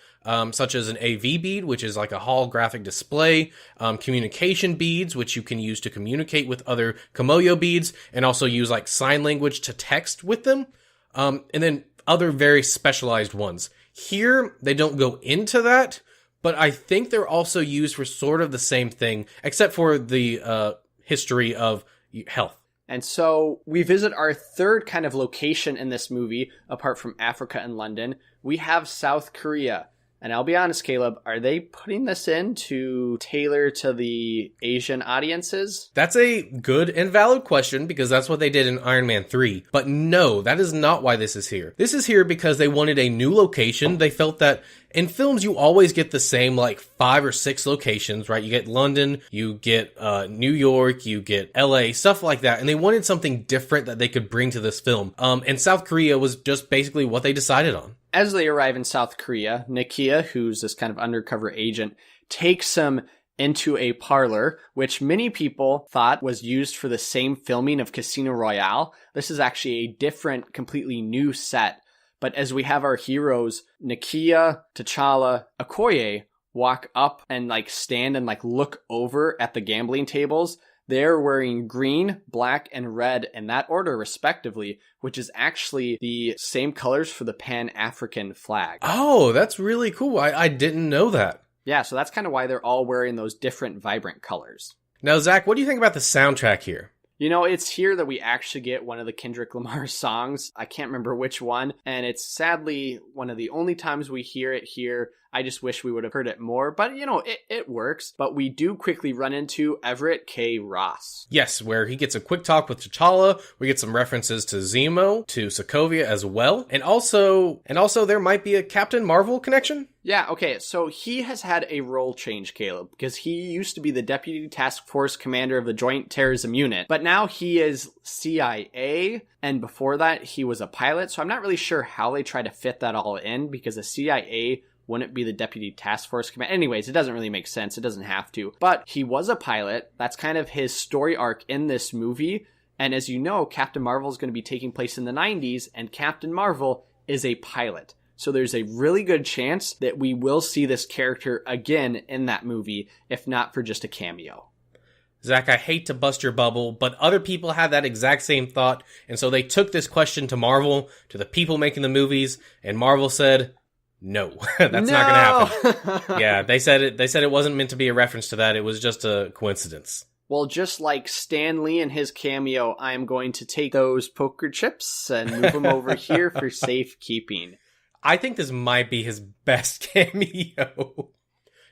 such as an AV bead, which is like a holographic display, communication beads, which you can use to communicate with other Komodo beads, and also use like sign language to text with them, and then other very specialized ones. Here, they don't go into that, but I think they're also used for sort of the same thing, except for the history of health. And so we visit our third kind of location in this movie, apart from Africa and London. We have South Korea. And I'll be honest, Caleb, are they putting this in to tailor to the Asian audiences? That's a good and valid question because that's what they did in Iron Man 3. But no, that is not why this is here. This is here because they wanted a new location. They felt that in films, you always get the same, 5 or 6 locations, right? You get London, you get New York, you get LA, stuff like that. And they wanted something different that they could bring to this film. And South Korea was just basically what they decided on. As they arrive in South Korea, Nakia, who's this kind of undercover agent, takes him into a parlor, which many people thought was used for the same filming of Casino Royale. This is actually a different, completely new set. But as we have our heroes, Nakia, T'Challa, Okoye, walk up and stand and look over at the gambling tables, they're wearing green, black, and red in that order respectively, which is actually the same colors for the Pan-African flag. Oh, that's really cool. I didn't know that. Yeah, so that's kind of why they're all wearing those different vibrant colors. Now, Zach, what do you think about the soundtrack here? It's here that we actually get one of the Kendrick Lamar songs. I can't remember which one, and it's sadly one of the only times we hear it here. I just wish we would have heard it more, but it works. But we do quickly run into Everett K. Ross. Yes, where he gets a quick talk with T'Challa. We get some references to Zemo, to Sokovia as well. And also there might be a Captain Marvel connection. Yeah, okay, so he has had a role change, Caleb, because he used to be the Deputy Task Force Commander of the Joint Terrorism Unit, but now he is CIA, and before that, he was a pilot, so I'm not really sure how they try to fit that all in, because the CIA wouldn't be the Deputy Task Force Commander. Anyways, it doesn't really make sense, it doesn't have to, but he was a pilot. That's kind of his story arc in this movie, and as you know, Captain Marvel is going to be taking place in the 90s, and Captain Marvel is a pilot. So there's a really good chance that we will see this character again in that movie, if not for just a cameo. Zach, I hate to bust your bubble, but other people had that exact same thought, and so they took this question to Marvel, to the people making the movies, and Marvel said, no, that's not going to happen. Yeah, they said it wasn't meant to be a reference to that, it was just a coincidence. Well, just like Stan Lee and his cameo, I am going to take those poker chips and move them over here for safekeeping. I think this might be his best cameo.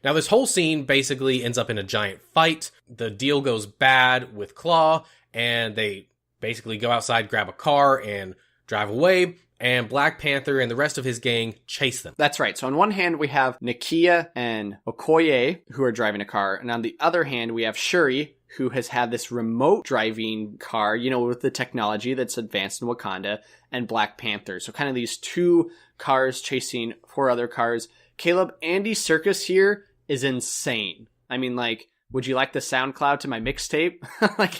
Now, this whole scene basically ends up in a giant fight. The deal goes bad with Claw, and they basically go outside, grab a car, and drive away. And Black Panther and the rest of his gang chase them. That's right. So on one hand, we have Nakia and Okoye, who are driving a car. And on the other hand, we have Shuri, who has had this remote driving car, with the technology that's advanced in Wakanda, and Black Panther. So kind of these two cars chasing 4 other cars. Caleb, Andy Serkis here is insane. I mean, would you like the SoundCloud to my mixtape?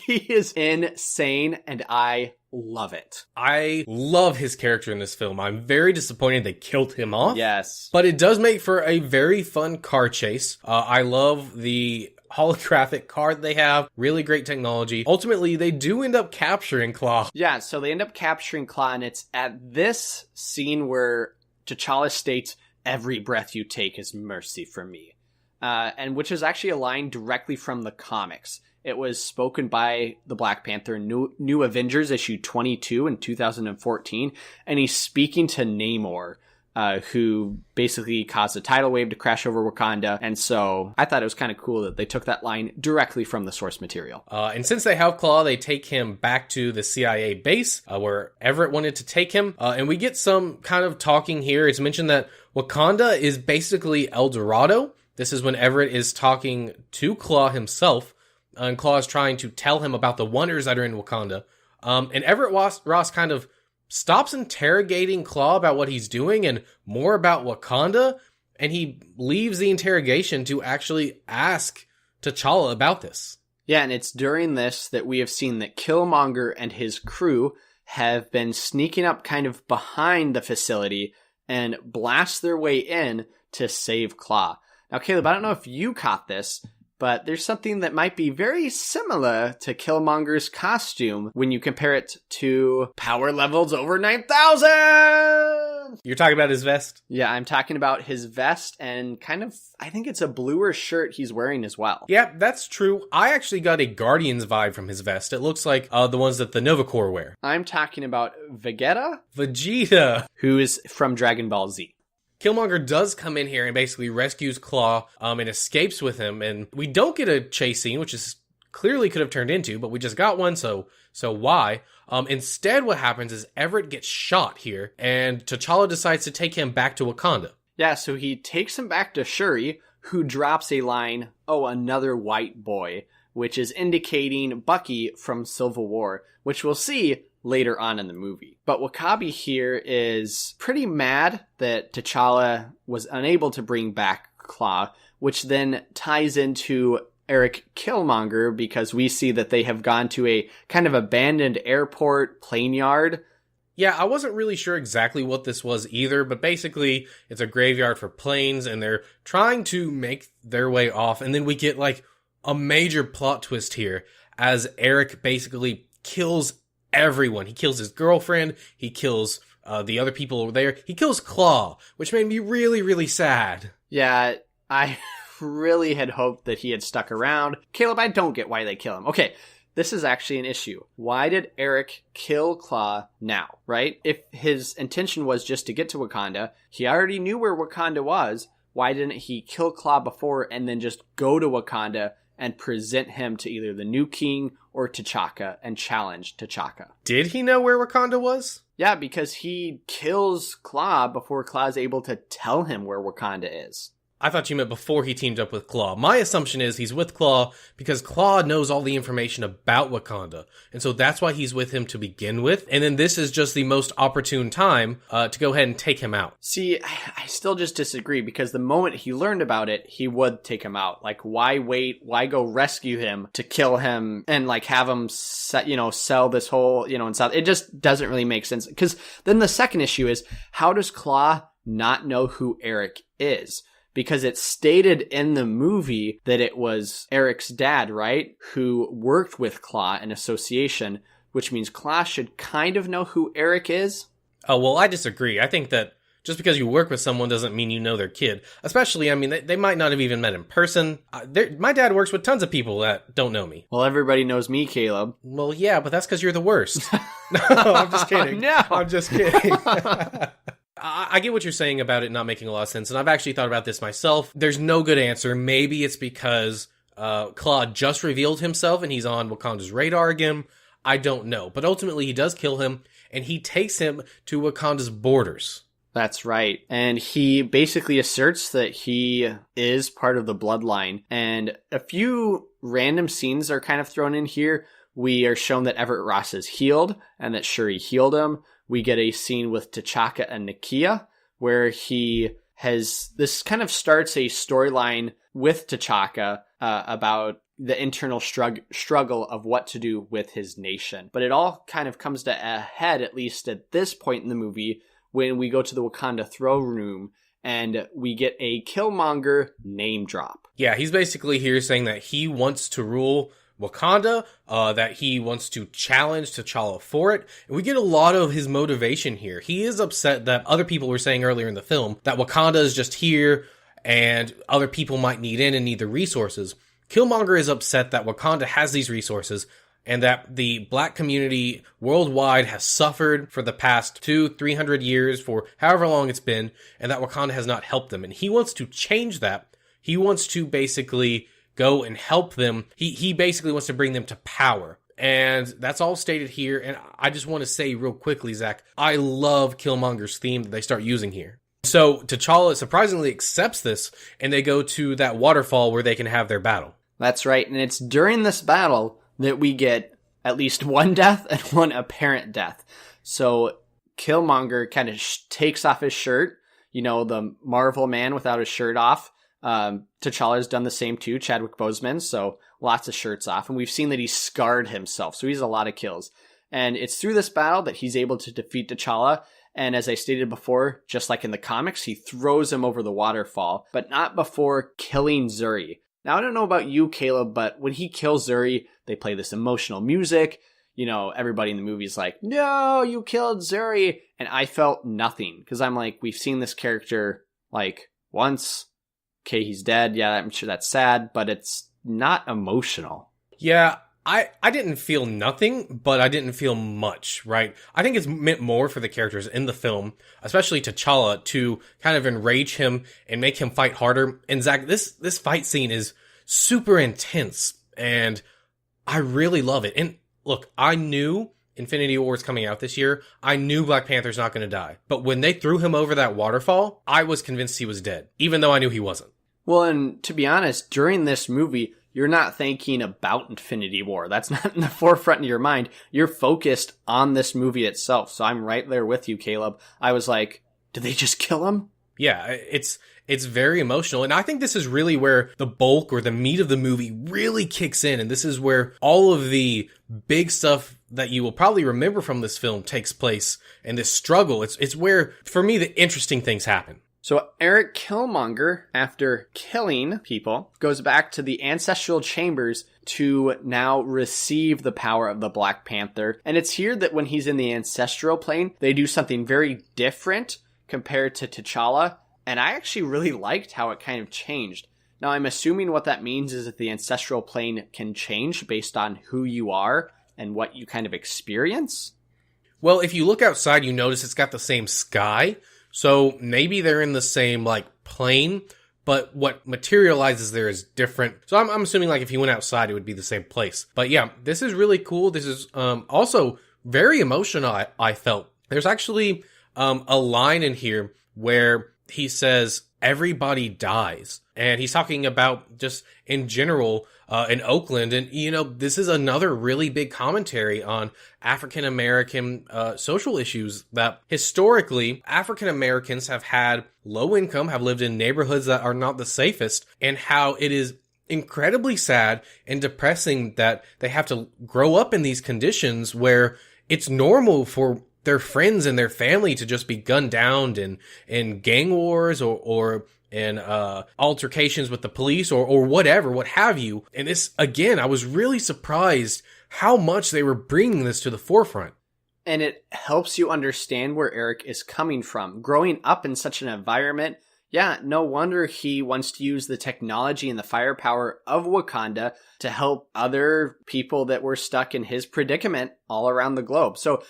He is insane, and I love it. I love his character in this film. I'm very disappointed they killed him off. Yes. But it does make for a very fun car chase. I love the holographic car that they have. Really great technology. Ultimately, they do end up capturing Claw. Yeah, so they end up capturing Claw, and it's at this scene where T'Challa states, "Every breath you take is mercy for me." And which is actually a line directly from the comics. It was spoken by the Black Panther in New Avengers issue 22 in 2014, and he's speaking to Namor, who basically caused a tidal wave to crash over Wakanda. And so I thought it was kind of cool that they took that line directly from the source material. And since they have Claw, they take him back to the CIA base where Everett wanted to take him. And we get some kind of talking here. It's mentioned that Wakanda is basically El Dorado. This is when Everett is talking to Claw himself. And Claw is trying to tell him about the wonders that are in Wakanda. And Everett Ross kind of stops interrogating Claw about what he's doing and more about Wakanda, and he leaves the interrogation to actually ask T'Challa about this. Yeah, and it's during this that we have seen that Killmonger and his crew have been sneaking up kind of behind the facility and blast their way in to save Claw. Now, Caleb, I don't know if you caught this, but there's something that might be very similar to Killmonger's costume when you compare it to power levels over 9,000! You're talking about his vest? Yeah, I'm talking about his vest and kind of, I think it's a bluer shirt he's wearing as well. Yeah, that's true. I actually got a Guardians vibe from his vest. It looks like the ones that the Nova Corps wear. I'm talking about Vegeta, Vegeta, who is from Dragon Ball Z. Killmonger does come in here and basically rescues Claw and escapes with him. And we don't get a chase scene, which is clearly could have turned into, but we just got one, so why? Instead, what happens is Everett gets shot here, and T'Challa decides to take him back to Wakanda. Yeah, so he takes him back to Shuri, who drops a line, "Oh, another white boy," which is indicating Bucky from Civil War, which we'll see later on in the movie. But W'Kabi here is pretty mad that T'Challa was unable to bring back Claw, which then ties into Eric Killmonger, because we see that they have gone to a kind of abandoned airport plane yard. Yeah, I wasn't really sure exactly what this was either, but basically it's a graveyard for planes, and they're trying to make their way off, and then we get like a major plot twist here as Eric basically kills everyone. He kills his girlfriend, he kills the other people over there, he kills Claw, which made me really, really sad. Yeah, I really had hoped that he had stuck around. Caleb, I don't get why they kill him. Okay, this is actually an issue. Why did Eric kill Claw now, right? If his intention was just to get to Wakanda, he already knew where Wakanda was. Why didn't he kill Claw before and then just go to Wakanda and present him to either the new king or T'Chaka and challenge T'Chaka? Did he know where Wakanda was? Yeah, because he kills Claw before Claw is able to tell him where Wakanda is. I thought you meant before he teamed up with Claw. My assumption is he's with Claw because Claw knows all the information about Wakanda. And so that's why he's with him to begin with. And then this is just the most opportune time to go ahead and take him out. See, I still just disagree, because the moment he learned about it, he would take him out. Like, why wait? Why go rescue him to kill him and like have him sell this whole, and South? It just doesn't really make sense. Because then the second issue is, how does Claw not know who Eric is? Because it's stated in the movie that it was Eric's dad, right? Who worked with Claw in association, which means Claw should kind of know who Eric is. Oh, well, I disagree. I think that just because you work with someone doesn't mean you know their kid. Especially, I mean, they might not have even met in person. My dad works with tons of people that don't know me. Well, everybody knows me, Caleb. Well, yeah, but that's because you're the worst. No, I'm just kidding. No. I'm just kidding. I get what you're saying about it not making a lot of sense, and I've actually thought about this myself. There's no good answer. Maybe it's because Claw just revealed himself and he's on Wakanda's radar again. I don't know. But ultimately, he does kill him, and he takes him to Wakanda's borders. That's right. And he basically asserts that he is part of the bloodline. And a few random scenes are kind of thrown in here. We are shown that Everett Ross is healed and that Shuri healed him. We get a scene with T'Chaka and Nakia where this kind of starts a storyline with T'Chaka about the internal struggle of what to do with his nation. But it all kind of comes to a head, at least at this point in the movie, when we go to the Wakanda throne room and we get a Killmonger name drop. Yeah, he's basically here saying that he wants to rule Wakanda, that he wants to challenge T'Challa for it. And we get a lot of his motivation here. He is upset that other people were saying earlier in the film that Wakanda is just here and other people might need in and need the resources. Killmonger is upset that Wakanda has these resources and that the black community worldwide has suffered for the past 200-300 years, for however long it's been, and that Wakanda has not helped them. And he wants to change that. He wants to basically go and help them. He basically wants to bring them to power. And that's all stated here. And I just want to say real quickly, Zach, I love Killmonger's theme that they start using here. So T'Challa surprisingly accepts this, and they go to that waterfall where they can have their battle. That's right. And it's during this battle that we get at least one death and one apparent death. So Killmonger kind of takes off his shirt, the Marvel man without his shirt off. T'Challa's done the same too, Chadwick Boseman, so lots of shirts off, and we've seen that he's scarred himself, so he's a lot of kills. And it's through this battle that he's able to defeat T'Challa, and as I stated before, just like in the comics, he throws him over the waterfall, but not before killing Zuri. Now, I don't know about you, Caleb, but when he kills Zuri, they play this emotional music. Everybody in the movie's like, no, you killed Zuri, and I felt nothing, because I'm like, we've seen this character, like, once. Okay, he's dead. Yeah, I'm sure that's sad, but it's not emotional. Yeah, I didn't feel nothing, but I didn't feel much, right? I think it's meant more for the characters in the film, especially T'Challa, to kind of enrage him and make him fight harder. And Zach, this fight scene is super intense, and I really love it. And look, I knew Infinity War was coming out this year. I knew Black Panther's not going to die. But when they threw him over that waterfall, I was convinced he was dead, even though I knew he wasn't. Well, and to be honest, during this movie, you're not thinking about Infinity War. That's not in the forefront of your mind. You're focused on this movie itself. So I'm right there with you, Caleb. I was like, did they just kill him? Yeah, it's very emotional. And I think this is really where the bulk or the meat of the movie really kicks in. And this is where all of the big stuff that you will probably remember from this film takes place. And this struggle, it's where, for me, the interesting things happen. So Eric Killmonger, after killing people, goes back to the ancestral chambers to now receive the power of the Black Panther. And it's here that when he's in the ancestral plane, they do something very different compared to T'Challa. And I actually really liked how it kind of changed. Now, I'm assuming what that means is that the ancestral plane can change based on who you are and what you kind of experience. Well, if you look outside, you notice it's got the same sky. So maybe they're in the same, plane, but what materializes there is different. So I'm assuming, if you went outside, it would be the same place. But yeah, this is really cool. This is also very emotional, I felt. There's actually a line in here where he says, everybody dies. And he's talking about just in general in Oakland. And, this is another really big commentary on African-American social issues that historically African-Americans have had low income, have lived in neighborhoods that are not the safest, and how it is incredibly sad and depressing that they have to grow up in these conditions where it's normal for their friends and their family to just be gunned down in gang wars or in altercations with the police or whatever, what have you. And this, again, I was really surprised how much they were bringing this to the forefront. And it helps you understand where Eric is coming from. Growing up in such an environment, yeah, no wonder he wants to use the technology and the firepower of Wakanda to help other people that were stuck in his predicament all around the globe. So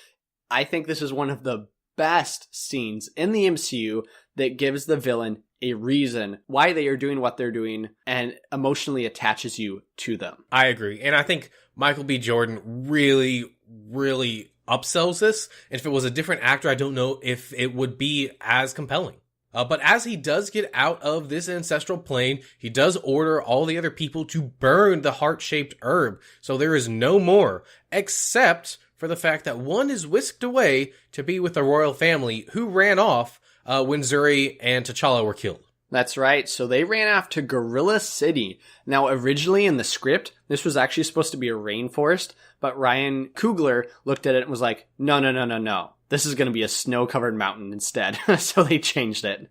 I think this is one of the best scenes in the MCU that gives the villain a reason why they are doing what they're doing and emotionally attaches you to them. I agree. And I think Michael B. Jordan really, really upsells this. And if it was a different actor, I don't know if it would be as compelling. But as he does get out of this ancestral plane, he does order all the other people to burn the heart-shaped herb. So there is no more, except for the fact that one is whisked away to be with the royal family who ran off when Zuri and T'Challa were killed. That's right. So they ran off to Gorilla City. Now, originally in the script, this was actually supposed to be a rainforest, but Ryan Coogler looked at it and was like, no. This is going to be a snow-covered mountain instead. So they changed it.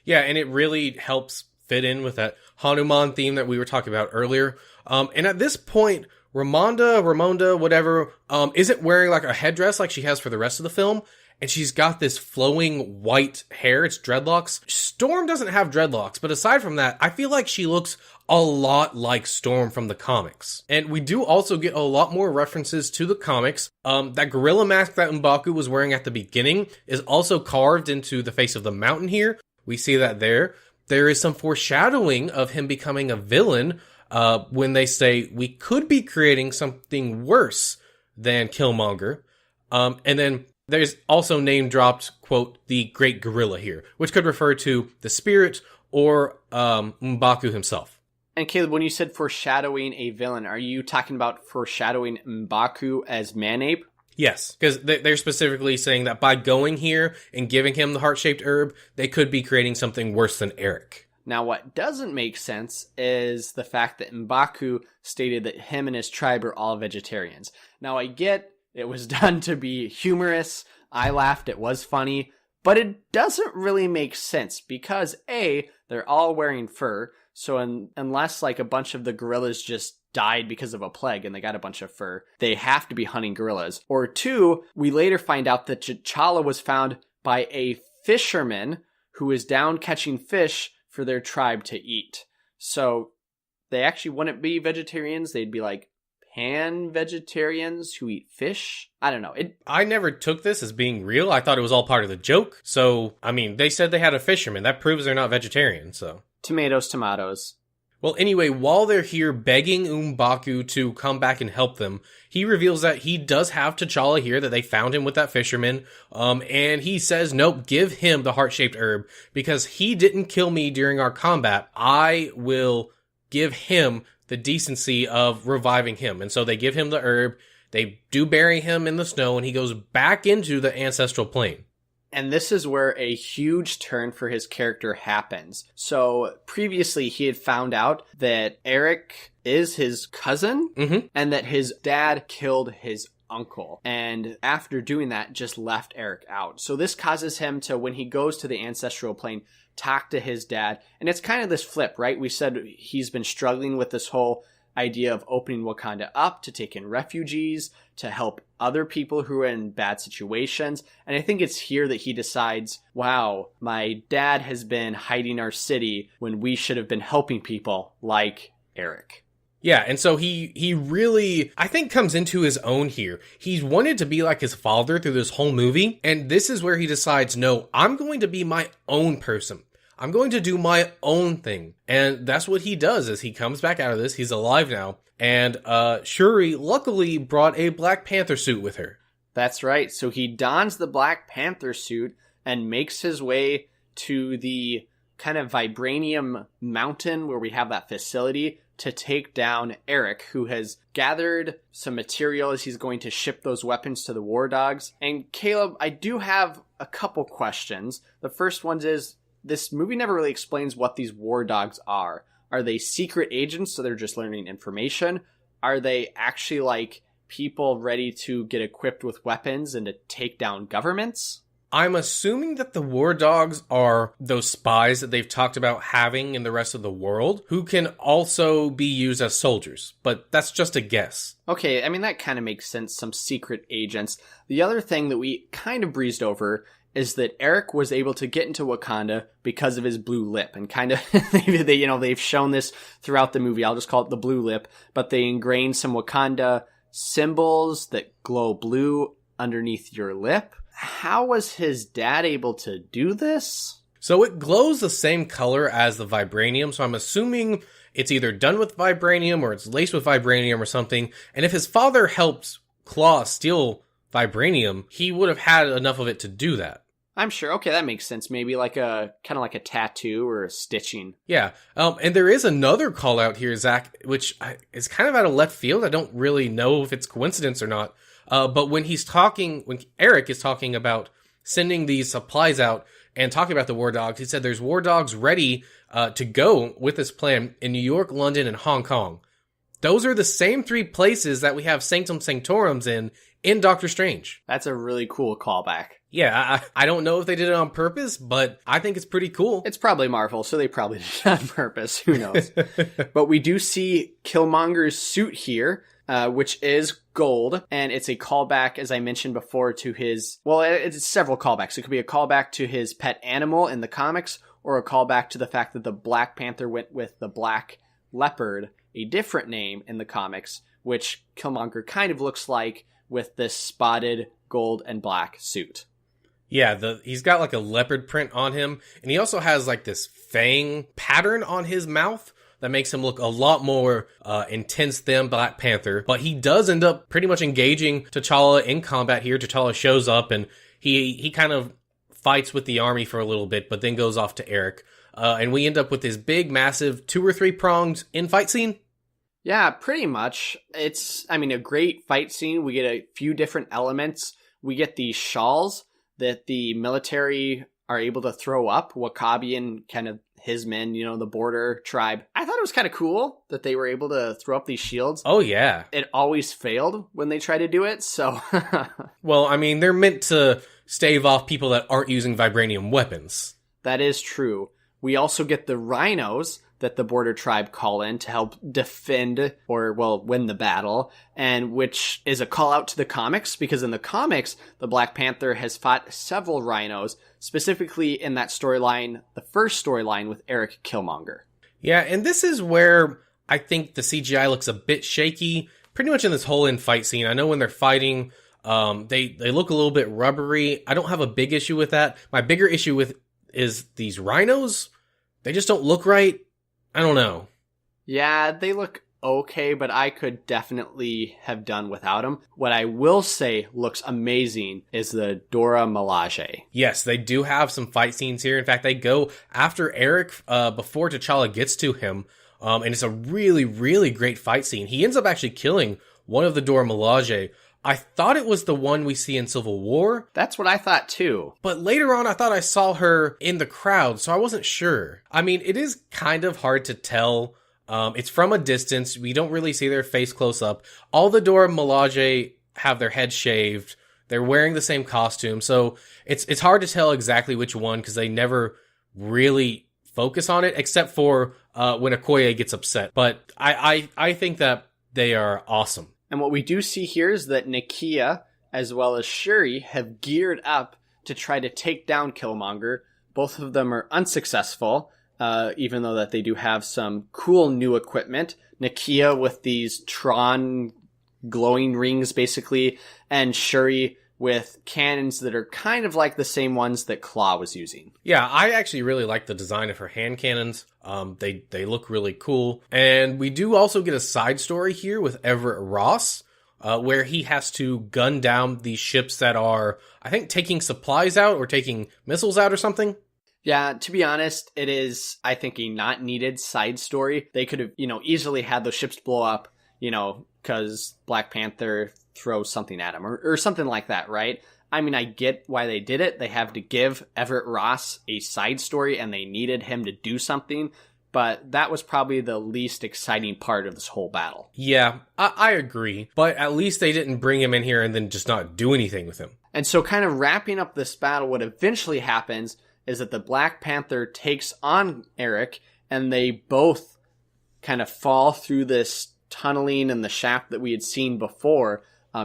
Yeah, and it really helps fit in with that Hanuman theme that we were talking about earlier. And at this point, Ramonda, whatever, isn't wearing a headdress like she has for the rest of the film. And she's got this flowing white hair. It's dreadlocks. Storm doesn't have dreadlocks, but aside from that, I feel like she looks a lot like Storm from the comics. And we do also get a lot more references to the comics. That gorilla mask that M'Baku was wearing at the beginning is also carved into the face of the mountain here. We see that there. There is some foreshadowing of him becoming a villain when they say we could be creating something worse than Killmonger. And then there's also name-dropped, quote, the Great Gorilla here, which could refer to the spirit or M'Baku himself. And Caleb, when you said foreshadowing a villain, are you talking about foreshadowing M'Baku as Manape? Yes, because they're specifically saying that by going here and giving him the heart-shaped herb, they could be creating something worse than Eric. Now, what doesn't make sense is the fact that M'Baku stated that him and his tribe are all vegetarians. Now, I get it was done to be humorous. I laughed. It was funny. But it doesn't really make sense because, A, they're all wearing fur. So unless a bunch of the gorillas just died because of a plague and they got a bunch of fur, they have to be hunting gorillas. Or 2, we later find out that T'Challa was found by a fisherman who was down catching fish for their tribe to eat. So they actually wouldn't be vegetarians. They'd be pan-vegetarians who eat fish. I don't know. I never took this as being real. I thought it was all part of the joke. So, I mean, they said they had a fisherman. That proves they're not vegetarian, so. Tomatoes. Well, anyway, while they're here begging M'Baku to come back and help them, he reveals that he does have T'Challa here, that they found him with that fisherman, and he says, nope, give him the heart-shaped herb, because he didn't kill me during our combat. I will give him the decency of reviving him. And so they give him the herb, they do bury him in the snow, and he goes back into the ancestral plane. And this is where a huge turn for his character happens. So previously he had found out that Eric is his cousin, and that his dad killed his uncle. And after doing that, just left Eric out. So this causes him to, when he goes to the ancestral plane, talk to his dad. And it's kind of this flip, right? We said he's been struggling with this whole idea of opening Wakanda up to take in refugees, to help other people who are in bad situations. And I think it's here that he decides, wow, my dad has been hiding our city when we should have been helping people like Eric. Yeah, and so he really, I think, comes into his own here. He's wanted to be like his father through this whole movie, and this is where he decides, no, I'm going to be my own person. I'm going to do my own thing. And that's what he does as he comes back out of this. He's alive now. And Shuri luckily brought a Black Panther suit with her. That's right. So he dons the Black Panther suit and makes his way to the kind of vibranium mountain where we have that facility to take down Eric, who has gathered some material as he's going to ship those weapons to the War Dogs. And Caleb, I do have a couple questions. The first one is, this movie never really explains what these War Dogs are. Are they secret agents, so they're just learning information? Are they actually like people ready to get equipped with weapons and to take down governments? I'm assuming that the War Dogs are those spies that they've talked about having in the rest of the world, who can also be used as soldiers, but that's just a guess. Okay, I mean, that kind of makes sense, some secret agents. The other thing that we kind of breezed over is that Eric was able to get into Wakanda because of his blue lip, and kind of they've shown this throughout the movie. I'll just call it the blue lip, but they ingrained some Wakanda symbols that glow blue underneath your lip. How was his dad able to do this? So it glows the same color as the vibranium, so I'm assuming it's either done with vibranium or it's laced with vibranium or something. And if his father helped Claw steal vibranium, he would have had enough of it to do that. I'm sure. Okay, that makes sense. Maybe like a kind of like a tattoo or a stitching. Yeah. And there is another call out here, Zach, which is kind of out of left field. I don't really know if it's coincidence or not. But when Eric is talking about sending these supplies out and talking about the War Dogs, he said there's War Dogs ready to go with this plan in New York, London, and Hong Kong. Those are the same three places that we have Sanctum Sanctorums in Doctor Strange. That's a really cool callback. Yeah, I don't know if they did it on purpose, but I think it's pretty cool. It's probably Marvel, so they probably did it on purpose. Who knows? But we do see Killmonger's suit here, which is gold, and it's a callback, as I mentioned before, to his... Well, it's several callbacks. It could be a callback to his pet animal in the comics, or a callback to the fact that the Black Panther went with the Black Leopard, a different name in the comics, which Killmonger kind of looks like with this spotted gold and black suit. Yeah, he's got like a leopard print on him, and he also has like this fang pattern on his mouth that makes him look a lot more intense than Black Panther. But he does end up pretty much engaging T'Challa in combat here. T'Challa shows up, and he kind of fights with the army for a little bit, but then goes off to Eric. And we end up with this big, massive 2 or 3 pronged in-fight scene. Yeah, pretty much. It's, a great fight scene. We get a few different elements. We get these shawls that the military are able to throw up. Wakabi and kind of his men, the border tribe. I thought it was kind of cool that they were able to throw up these shields. Oh, yeah. It always failed when they try to do it, so... Well, they're meant to stave off people that aren't using vibranium weapons. That is true. We also get the rhinos that the border tribe call in to help defend or, win the battle, and which is a call out to the comics, because in the comics, the Black Panther has fought several rhinos, specifically in that storyline, the first storyline with Eric Killmonger. Yeah, and this is where I think the CGI looks a bit shaky, pretty much in this whole fight scene. I know when they're fighting, they look a little bit rubbery. I don't have a big issue with that. My bigger issue is these rhinos. They just don't look right. I don't know. Yeah, they look okay, but I could definitely have done without them. What I will say looks amazing is the Dora Milaje. Yes, they do have some fight scenes here. In fact, they go after Eric before T'Challa gets to him, and it's a really, really great fight scene. He ends up actually killing one of the Dora Milaje. I thought it was the one we see in Civil War. That's what I thought too. But later on, I thought I saw her in the crowd, so I wasn't sure. I mean, it is kind of hard to tell. It's from a distance. We don't really see their face close up. All the Dora Milaje have their heads shaved. They're wearing the same costume. So it's hard to tell exactly which one because they never really focus on it except for when Okoye gets upset. But I think that they are awesome. And what we do see here is that Nakia as well as Shuri have geared up to try to take down Killmonger. Both of them are unsuccessful. Even though that they do have some cool new equipment. Nakia with these Tron glowing rings, basically, and Shuri with cannons that are kind of like the same ones that Claw was using. Yeah, I actually really like the design of her hand cannons. They look really cool. And we do also get a side story here with Everett Ross, where he has to gun down these ships that are, I think, taking supplies out or taking missiles out or something. Yeah, to be honest, it is, I think, a not needed side story. They could have, easily had those ships blow up, because Black Panther throws something at him or something like that, right? I mean, I get why they did it. They have to give Everett Ross a side story and they needed him to do something. But that was probably the least exciting part of this whole battle. Yeah, I agree. But at least they didn't bring him in here and then just not do anything with him. And so kind of wrapping up this battle, what eventually happens is that the Black Panther takes on Eric, and they both kind of fall through this tunneling and the shaft that we had seen before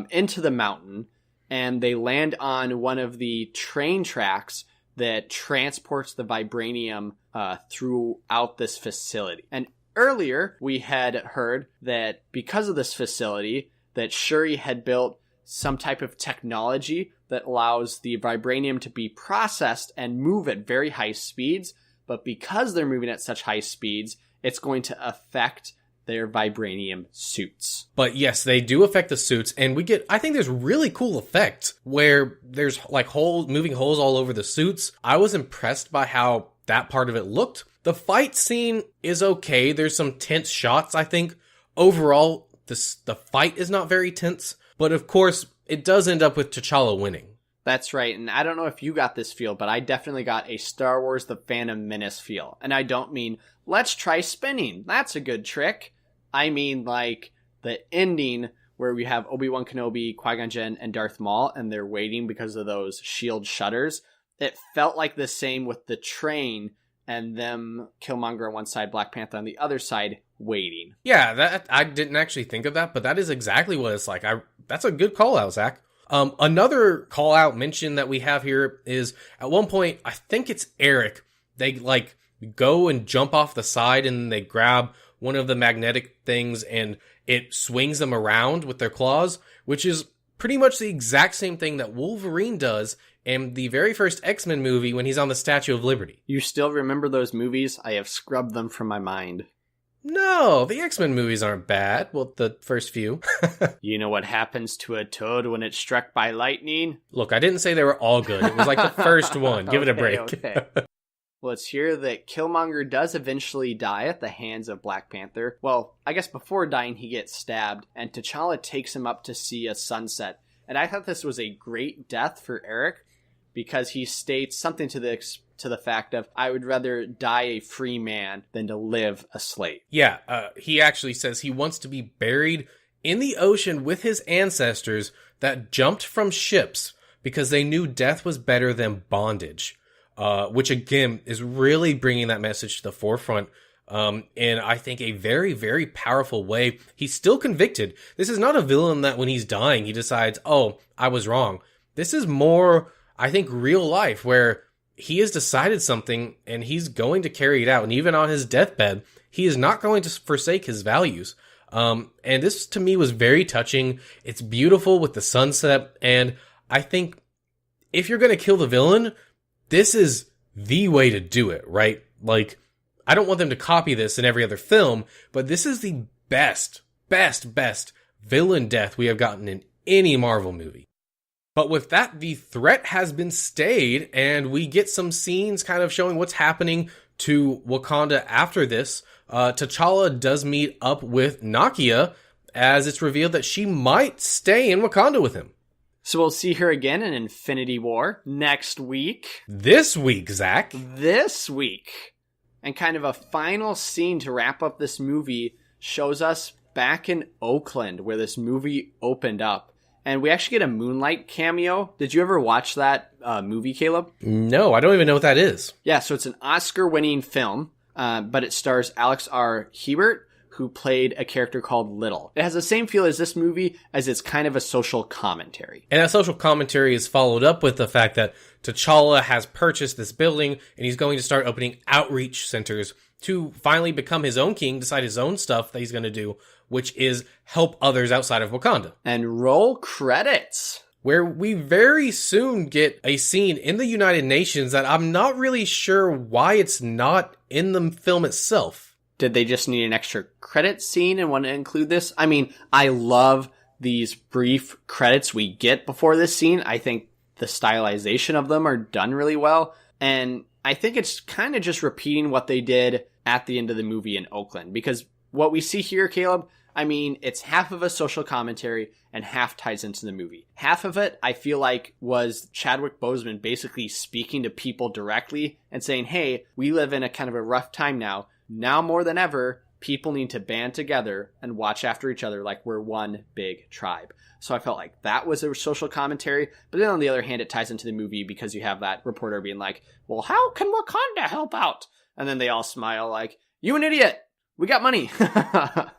into the mountain, and they land on one of the train tracks that transports the vibranium throughout this facility. And earlier, we had heard that because of this facility, that Shuri had built some type of technology that allows the vibranium to be processed and move at very high speeds. But because they're moving at such high speeds, it's going to affect their vibranium suits. But yes, they do affect the suits, and I think there's really cool effects where there's like moving holes all over the suits. I was impressed by how that part of it looked. The fight scene is okay. There's some tense shots, I think. Overall, the fight is not very tense. But of course, it does end up with T'Challa winning. That's right, and I don't know if you got this feel, but I definitely got a Star Wars The Phantom Menace feel. And I don't mean, let's try spinning, that's a good trick. I mean, like, the ending where we have Obi-Wan Kenobi, Qui-Gon Jinn, and Darth Maul, and they're waiting because of those shield shutters. It felt like the same with the train, and them, Killmonger on one side, Black Panther on the other side, waiting. Yeah, I didn't actually think of that, but that is exactly what it's like. That's a good call out, Zach. Another call out mention that we have here is at one point, I think it's Eric. They like go and jump off the side and they grab one of the magnetic things and it swings them around with their claws, which is pretty much the exact same thing that Wolverine does in the very first X-Men movie when he's on the Statue of Liberty. You still remember those movies? I have scrubbed them from my mind. No, the X-Men movies aren't bad. Well, the first few. You know what happens to a toad when it's struck by lightning? Look, I didn't say they were all good. It was like the first one. Give it a break. Okay. Well, it's here that Killmonger does eventually die at the hands of Black Panther. Well, I guess before dying, he gets stabbed, and T'Challa takes him up to see a sunset. And I thought this was a great death for Eric, because he states something to the fact of, I would rather die a free man than to live a slave. Yeah, he actually says he wants to be buried in the ocean with his ancestors that jumped from ships because they knew death was better than bondage, which again is really bringing that message to the forefront in, I think, a very, very powerful way. He's still convicted. This is not a villain that when he's dying, he decides, oh, I was wrong. This is more, I think, real life where he has decided something and he's going to carry it out. And even on his deathbed, he is not going to forsake his values. And this to me was very touching. It's beautiful with the sunset, and I think if you're going to kill the villain, this is the way to do it, right? Like, I don't want them to copy this in every other film, but this is the best villain death we have gotten in any Marvel movie. But with that, the threat has been stayed, and we get some scenes kind of showing what's happening to Wakanda after this. T'Challa does meet up with Nakia, as it's revealed that she might stay in Wakanda with him. So we'll see her again in Infinity War next week. This week, Zach. This week. And kind of a final scene to wrap up this movie shows us back in Oakland, where this movie opened up. And we actually get a Moonlight cameo. Did you ever watch that movie, Caleb? No, I don't even know what that is. Yeah, so it's an Oscar-winning film, but it stars Alex R. Hebert, who played a character called Little. It has the same feel as this movie, as it's kind of a social commentary. And that social commentary is followed up with the fact that T'Challa has purchased this building, and he's going to start opening outreach centers to finally become his own king, decide his own stuff that he's going to do, which is help others outside of Wakanda. And roll credits. Where we very soon get a scene in the United Nations that I'm not really sure why it's not in the film itself. Did they just need an extra credit scene and want to include this? I mean, I love these brief credits we get before this scene. I think the stylization of them are done really well. And I think it's kind of just repeating what they did at the end of the movie in Oakland. Because what we see here, Caleb, I mean, it's half of a social commentary and half ties into the movie. Half of it, I feel like, was Chadwick Boseman basically speaking to people directly and saying, hey, we live in a kind of a rough time now. Now more than ever, people need to band together and watch after each other like we're one big tribe. So I felt like that was a social commentary. But then on the other hand, it ties into the movie because you have that reporter being like, well, how can Wakanda help out? And then they all smile like, you an idiot. We got money.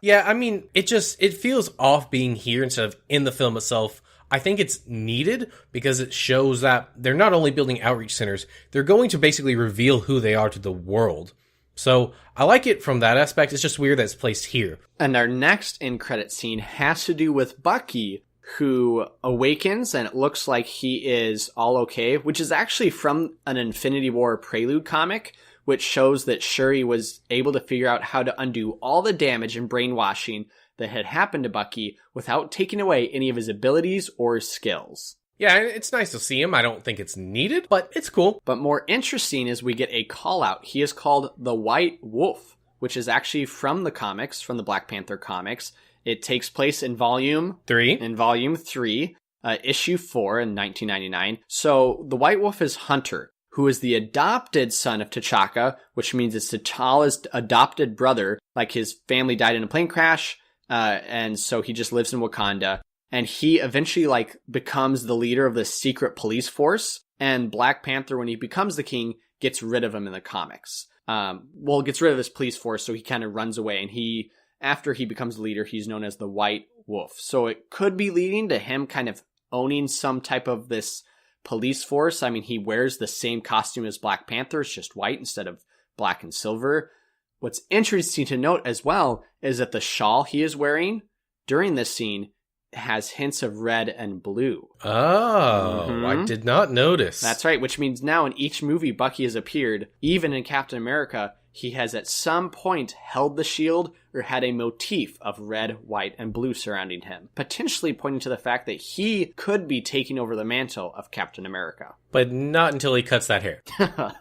Yeah, I mean, it feels off being here instead of in the film itself. I think it's needed because it shows that they're not only building outreach centers, they're going to basically reveal who they are to the world. So I like it from that aspect. It's just weird that it's placed here. And our next in-credit scene has to do with Bucky, who awakens and it looks like he is all okay, which is actually from an Infinity War Prelude comic, which shows that Shuri was able to figure out how to undo all the damage and brainwashing that had happened to Bucky without taking away any of his abilities or skills. Yeah, it's nice to see him. I don't think it's needed, but it's cool. But more interesting is we get a call out. He is called the White Wolf, which is actually from the comics, from the Black Panther comics. It takes place in volume 3. In volume 3, issue 4 in 1999. So the White Wolf is Hunter, who is the adopted son of T'Chaka, which means it's T'Challa's adopted brother. Like, his family died in a plane crash, and so he just lives in Wakanda. And he eventually, like, becomes the leader of the secret police force. And Black Panther, when he becomes the king, gets rid of him in the comics. Gets rid of his police force, so he kind of runs away. And after he becomes the leader, he's known as the White Wolf. So it could be leading to him kind of owning some type of this police force. I mean, he wears the same costume as Black Panther. It's just white instead of black and silver. What's interesting to note as well is that the shawl he is wearing during this scene has hints of red and blue. Oh, I did not notice. That's right, which means now in each movie Bucky has appeared, even in Captain America, he has at some point held the shield or had a motif of red, white, and blue surrounding him, potentially pointing to the fact that he could be taking over the mantle of Captain America. But not until he cuts that hair.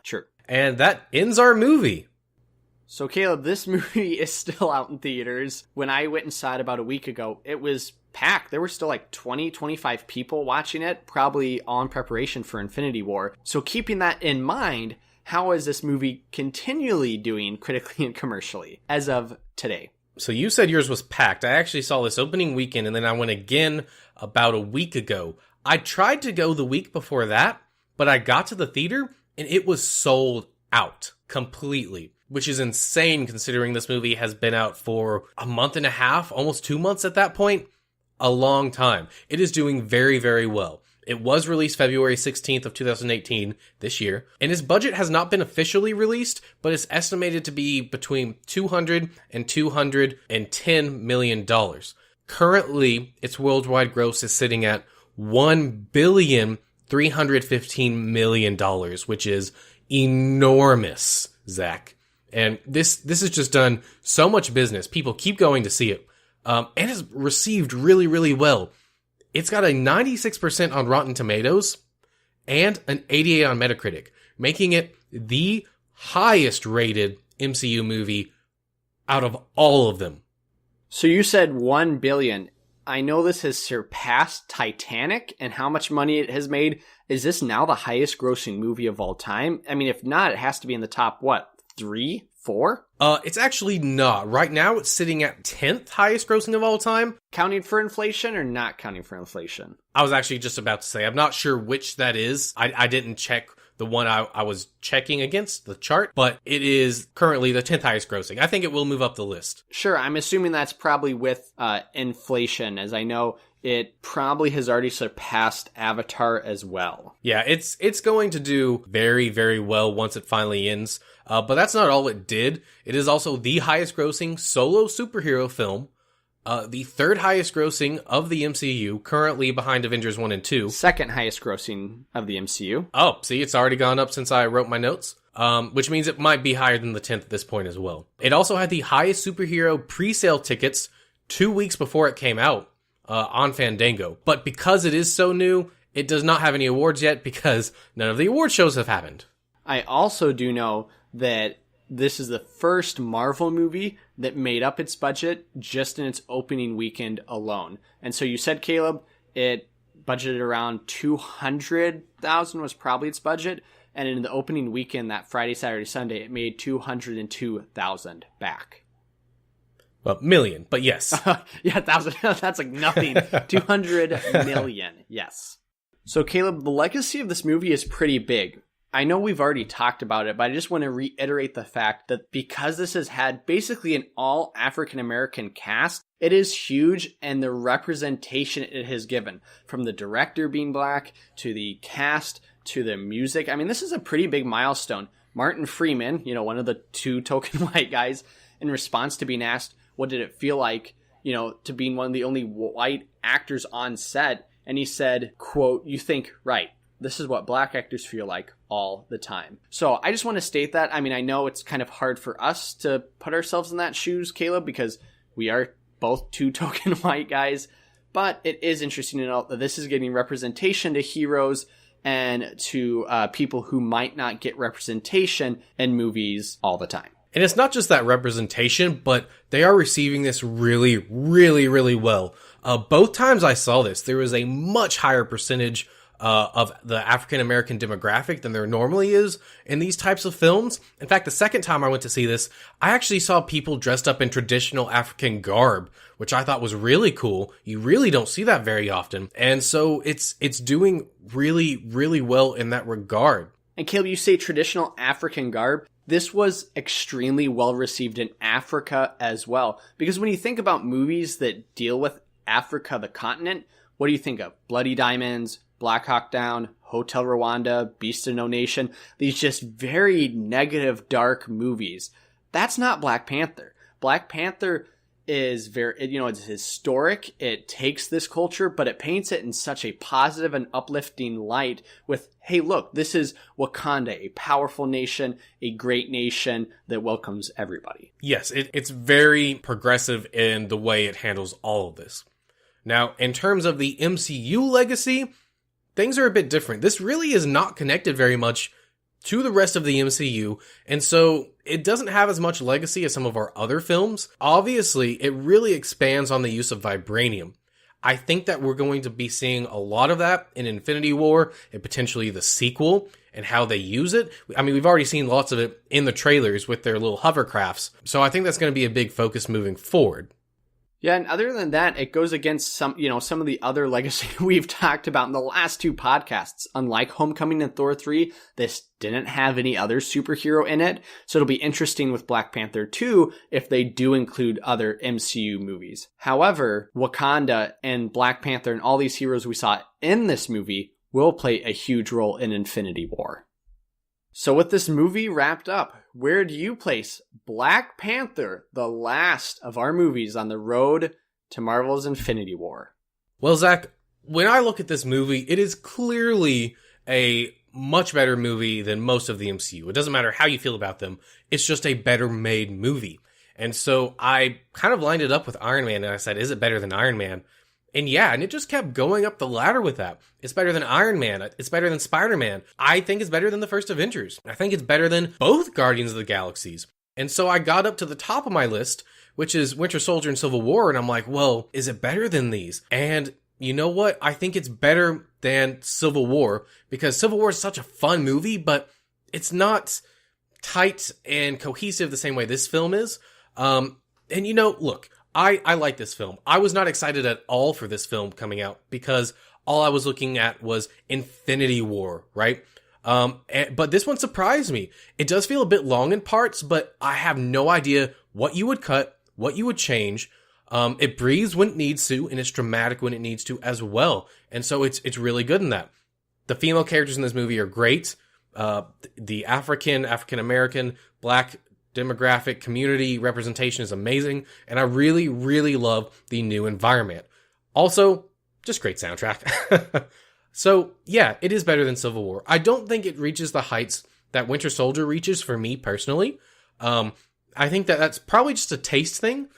True. And that ends our movie. So Caleb, this movie is still out in theaters. When I went and saw it about a week ago, it was packed. There were still like 20, 25 people watching it, probably all in preparation for Infinity War. So keeping that in mind, how is this movie continually doing critically and commercially as of today? So you said yours was packed. I actually saw this opening weekend, and then I went again about a week ago. I tried to go the week before that, but I got to the theater, and it was sold out completely, which is insane considering this movie has been out for a month and a half, almost 2 months at that point. A long time. It is doing very, very well. It was released February 16th of 2018, this year, and its budget has not been officially released, but it's estimated to be between $200 and $210 million. Currently, its worldwide gross is sitting at $1,315 million, which is enormous, Zach. And this has just done so much business. People keep going to see it. And it's received really, really well. It's got a 96% on Rotten Tomatoes and an 88 on Metacritic, making it the highest rated MCU movie out of all of them. So you said 1 billion. I know this has surpassed Titanic and how much money it has made. Is this now the highest grossing movie of all time? I mean, if not, it has to be in the top, 3, 4? It's actually not. Right now, it's sitting at 10th highest grossing of all time. Counting for inflation or not counting for inflation? I was actually just about to say, I'm not sure which that is. I didn't check the one I was checking against, the chart, but it is currently the 10th highest grossing. I think it will move up the list. Sure, I'm assuming that's probably with inflation, as I know it probably has already surpassed Avatar as well. Yeah, it's going to do very, very well once it finally ends. But that's not all it did. It is also the highest grossing solo superhero film, the third highest grossing of the MCU, currently behind Avengers 1 and 2. Second highest grossing of the MCU. Oh, see, it's already gone up since I wrote my notes. Which means it might be higher than the 10th at this point as well. It also had the highest superhero pre-sale tickets 2 weeks before it came out on Fandango. But because it is so new, it does not have any awards yet because none of the award shows have happened. I also do know that this is the first Marvel movie that made up its budget just in its opening weekend alone. And so you said, Caleb, it budgeted around 200,000 was probably its budget. And in the opening weekend, that Friday, Saturday, Sunday, it made 202,000 back. Well, million, but yes. Yeah, 1,000. That's like nothing. 200 million. Yes. So Caleb, the legacy of this movie is pretty big. I know we've already talked about it, but I just want to reiterate the fact that because this has had basically an all African-American cast, it is huge, and the representation it has given, from the director being black, to the cast, to the music. I mean, this is a pretty big milestone. Martin Freeman, one of the two token white guys, in response to being asked, what did it feel like, to being one of the only white actors on set? And he said, quote, "You think, right, this is what black actors feel like all the time." So I just want to state that. I mean, I know it's kind of hard for us to put ourselves in that shoes, Caleb, because we are both two token white guys. But it is interesting to note that this is getting representation to heroes and to people who might not get representation in movies all the time. And it's not just that representation, but they are receiving this really, really, really well. Both times I saw this, there was a much higher percentage of the African-American demographic than there normally is in these types of films. In fact, the second time I went to see this, I actually saw people dressed up in traditional African garb, which I thought was really cool. You really don't see that very often. And so it's doing really, really well in that regard. And Caleb, you say traditional African garb. This was extremely well received in Africa as well. Because when you think about movies that deal with Africa, the continent, what do you think of? Bloody Diamonds, Black Hawk Down, Hotel Rwanda, Beast of No Nation. These just very negative, dark movies. That's not Black Panther. Black Panther is very, it's historic. It takes this culture, but it paints it in such a positive and uplifting light with, hey, look, this is Wakanda, a powerful nation, a great nation that welcomes everybody. Yes, it's very progressive in the way it handles all of this. Now, in terms of the MCU legacy, things are a bit different. This really is not connected very much to the rest of the MCU, and so it doesn't have as much legacy as some of our other films. Obviously, it really expands on the use of vibranium. I think that we're going to be seeing a lot of that in Infinity War and potentially the sequel and how they use it. I mean, we've already seen lots of it in the trailers with their little hovercrafts, so I think that's going to be a big focus moving forward. Yeah, and other than that, it goes against some of the other legacy we've talked about in the last two podcasts. Unlike Homecoming and Thor 3, this didn't have any other superhero in it. So it'll be interesting with Black Panther 2 if they do include other MCU movies. However, Wakanda and Black Panther and all these heroes we saw in this movie will play a huge role in Infinity War. So with this movie wrapped up, where do you place Black Panther, the last of our movies on the road to Marvel's Infinity War? Well, Zach, when I look at this movie, it is clearly a much better movie than most of the MCU. It doesn't matter how you feel about them. It's just a better made movie. And so I kind of lined it up with Iron Man, and I said, is it better than Iron Man? And yeah, and it just kept going up the ladder with that. It's better than Iron Man. It's better than Spider-Man. I think it's better than the first Avengers. I think it's better than both Guardians of the Galaxies. And so I got up to the top of my list, which is Winter Soldier and Civil War, and I'm like, well, is it better than these? And you know what? I think it's better than Civil War, because Civil War is such a fun movie, but it's not tight and cohesive the same way this film is. And you know, look, I like this film. I was not excited at all for this film coming out because all I was looking at was Infinity War, right? But this one surprised me. It does feel a bit long in parts, but I have no idea what you would cut, what you would change. It breathes when it needs to, and it's dramatic when it needs to as well. And so it's really good in that. The female characters in this movie are great. The African American, Black demographic community representation is amazing, and I really, really love the new environment. Also, just great soundtrack. So, yeah, it is better than Civil War. I don't think it reaches the heights that Winter Soldier reaches for me personally. I think that that's probably just a taste thing.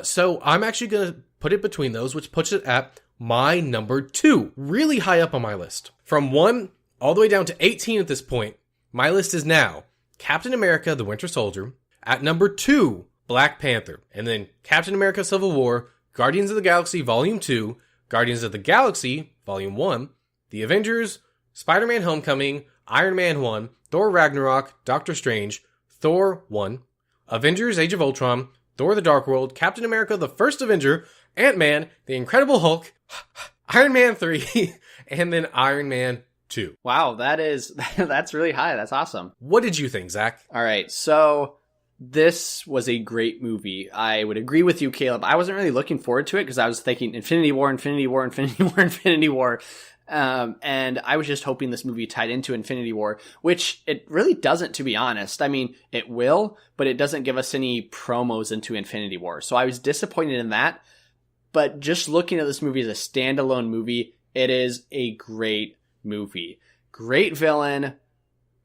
So I'm actually going to put it between those, which puts it at my number 2, really high up on my list. From 1 all the way down to 18 at this point, my list is now Captain America, the Winter Soldier. At number 2, Black Panther. And then Captain America, Civil War, Guardians of the Galaxy Volume 2, Guardians of the Galaxy Volume 1, The Avengers, Spider-Man Homecoming, Iron Man 1, Thor Ragnarok, Doctor Strange, Thor 1, Avengers Age of Ultron, Thor the Dark World, Captain America the First Avenger, Ant-Man, The Incredible Hulk, Iron Man 3, and then Iron Man 2. Wow, that's really high. That's awesome. What did you think, Zach? All right, so this was a great movie. I would agree with you, Caleb. I wasn't really looking forward to it because I was thinking Infinity War, Infinity War, Infinity War, Infinity War. And I was just hoping this movie tied into Infinity War, which it really doesn't, to be honest. I mean, it will, but it doesn't give us any promos into Infinity War. So I was disappointed in that. But just looking at this movie as a standalone movie, it is a great movie. Great villain.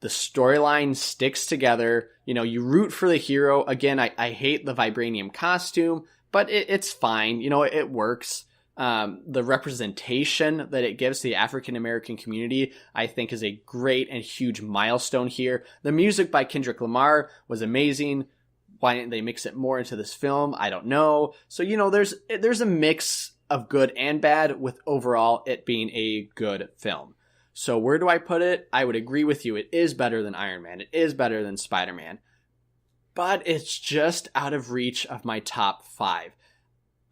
The storyline sticks together. You know, you root for the hero. Again, I hate the vibranium costume, but it's fine. You know, it works. The representation that it gives to the African American community, I think, is a great and huge milestone here. The music by Kendrick Lamar was amazing. Why didn't they mix it more into this film? I don't know. So, you know, there's a mix of good and bad, with overall it being a good film. So where do I put it? I would agree with you. It is better than Iron Man. It is better than Spider-Man. But it's just out of reach of my top 5.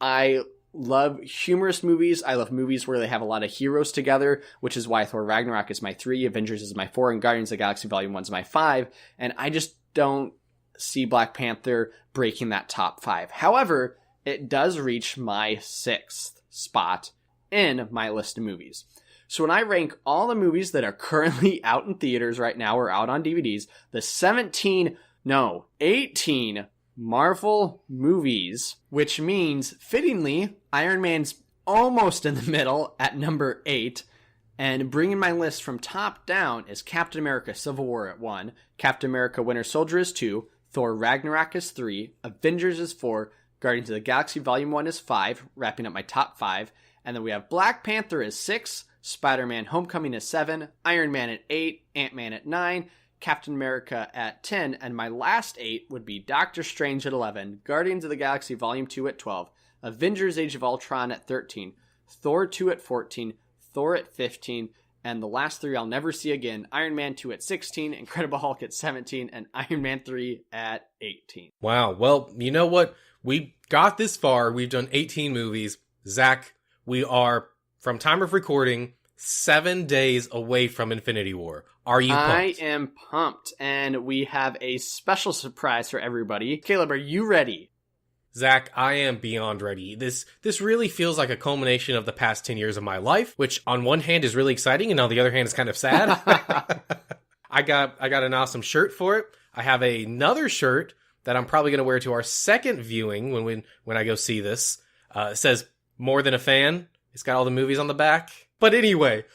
I love humorous movies. I love movies where they have a lot of heroes together, which is why Thor Ragnarok is my 3, Avengers is my 4, and Guardians of the Galaxy Volume 1 is my 5. And I just don't see Black Panther breaking that top 5. However, it does reach my 6th spot in my list of movies. So when I rank all the movies that are currently out in theaters right now or out on DVDs, the 18 Marvel movies, which means, fittingly, Iron Man's almost in the middle at number 8, and bringing my list from top down is Captain America Civil War at 1, Captain America Winter Soldier is 2, Thor Ragnarok is 3, Avengers is 4, Guardians of the Galaxy Volume 1 is 5, wrapping up my top 5, and then we have Black Panther is 6, Spider-Man Homecoming is 7, Iron Man at 8, Ant-Man at 9, Captain America at 10, and my last 8 would be Doctor Strange at 11, Guardians of the Galaxy Volume 2 at 12, Avengers Age of Ultron at 13, Thor 2 at 14, Thor at 15, and the last 3 I'll never see again, Iron Man 2 at 16, Incredible Hulk at 17, and Iron Man 3 at 18. Wow, well, you know what? We got this far. We've done 18 movies. Zach, we are, from time of recording, 7 days away from Infinity War. Are you pumped? I am pumped, and we have a special surprise for everybody. Caleb, are you ready? Zach, I am beyond ready. This really feels like a culmination of the past 10 years of my life, which on one hand is really exciting and on the other hand is kind of sad. I got an awesome shirt for it. I have another shirt that I'm probably going to wear to our second viewing when I go see this. It says "More Than a Fan." It's got all the movies on the back. But anyway,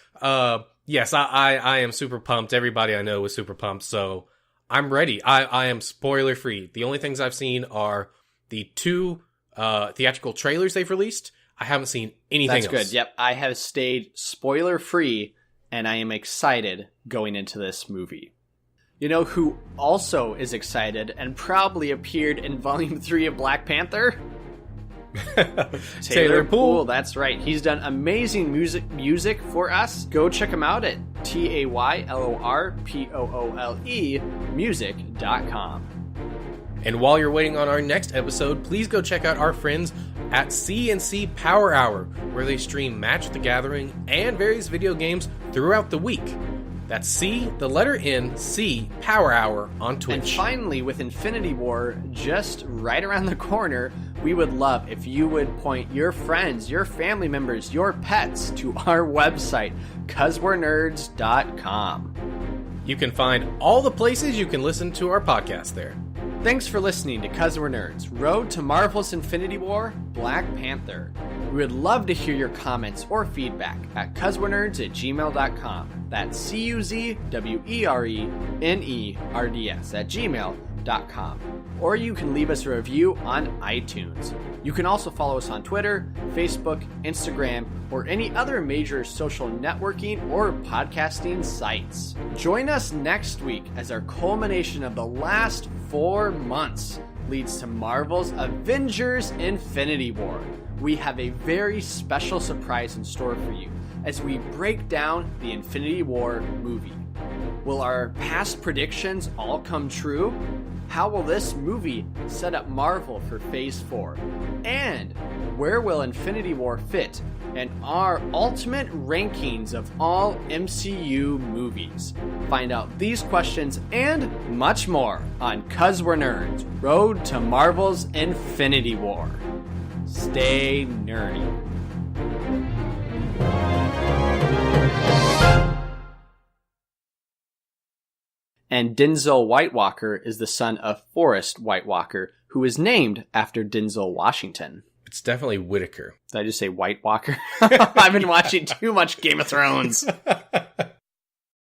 yes, I am super pumped. Everybody I know is super pumped, so I'm ready. I am spoiler free. The only things I've seen are the 2 theatrical trailers they've released. I haven't seen anything else. That's good. Yep, I have stayed spoiler free, and I am excited going into this movie. You know who also is excited and probably appeared in Volume 3 of Black Panther? Taylor Poole. That's right. He's done amazing music for us. Go check him out at TAYLORPOOLE music.com. And while you're waiting on our next episode, please go check out our friends at CNC Power Hour, where they stream Magic the Gathering and various video games throughout the week. That's C, the letter N, C, Power Hour on Twitch. And finally, with Infinity War just right around the corner, we would love if you would point your friends, your family members, your pets to our website, cuzwe'renerds.com. You can find all the places you can listen to our podcast there. Thanks for listening to 'Cause We're Nerds, Road to Marvel's Infinity War, Black Panther. We would love to hear your comments or feedback at cuzwe'renerds@gmail.com. That's CUZWERENERDS@gmail.com. Or you can leave us a review on iTunes. You can also follow us on Twitter, Facebook, Instagram, or any other major social networking or podcasting sites. Join us next week as our culmination of the last 4 months leads to Marvel's Avengers Infinity War. We have a very special surprise in store for you as we break down the Infinity War movie. Will our past predictions all come true? How will this movie set up Marvel for Phase 4? And where will Infinity War fit in our ultimate rankings of all MCU movies? Find out these questions and much more on 'Cause We're Nerds, Road to Marvel's Infinity War. Stay nerdy. And Denzel White Walker is the son of Forrest White Walker, who is named after Denzel Washington. It's definitely Whitaker. Did I just say White Walker? I've been watching too much Game of Thrones.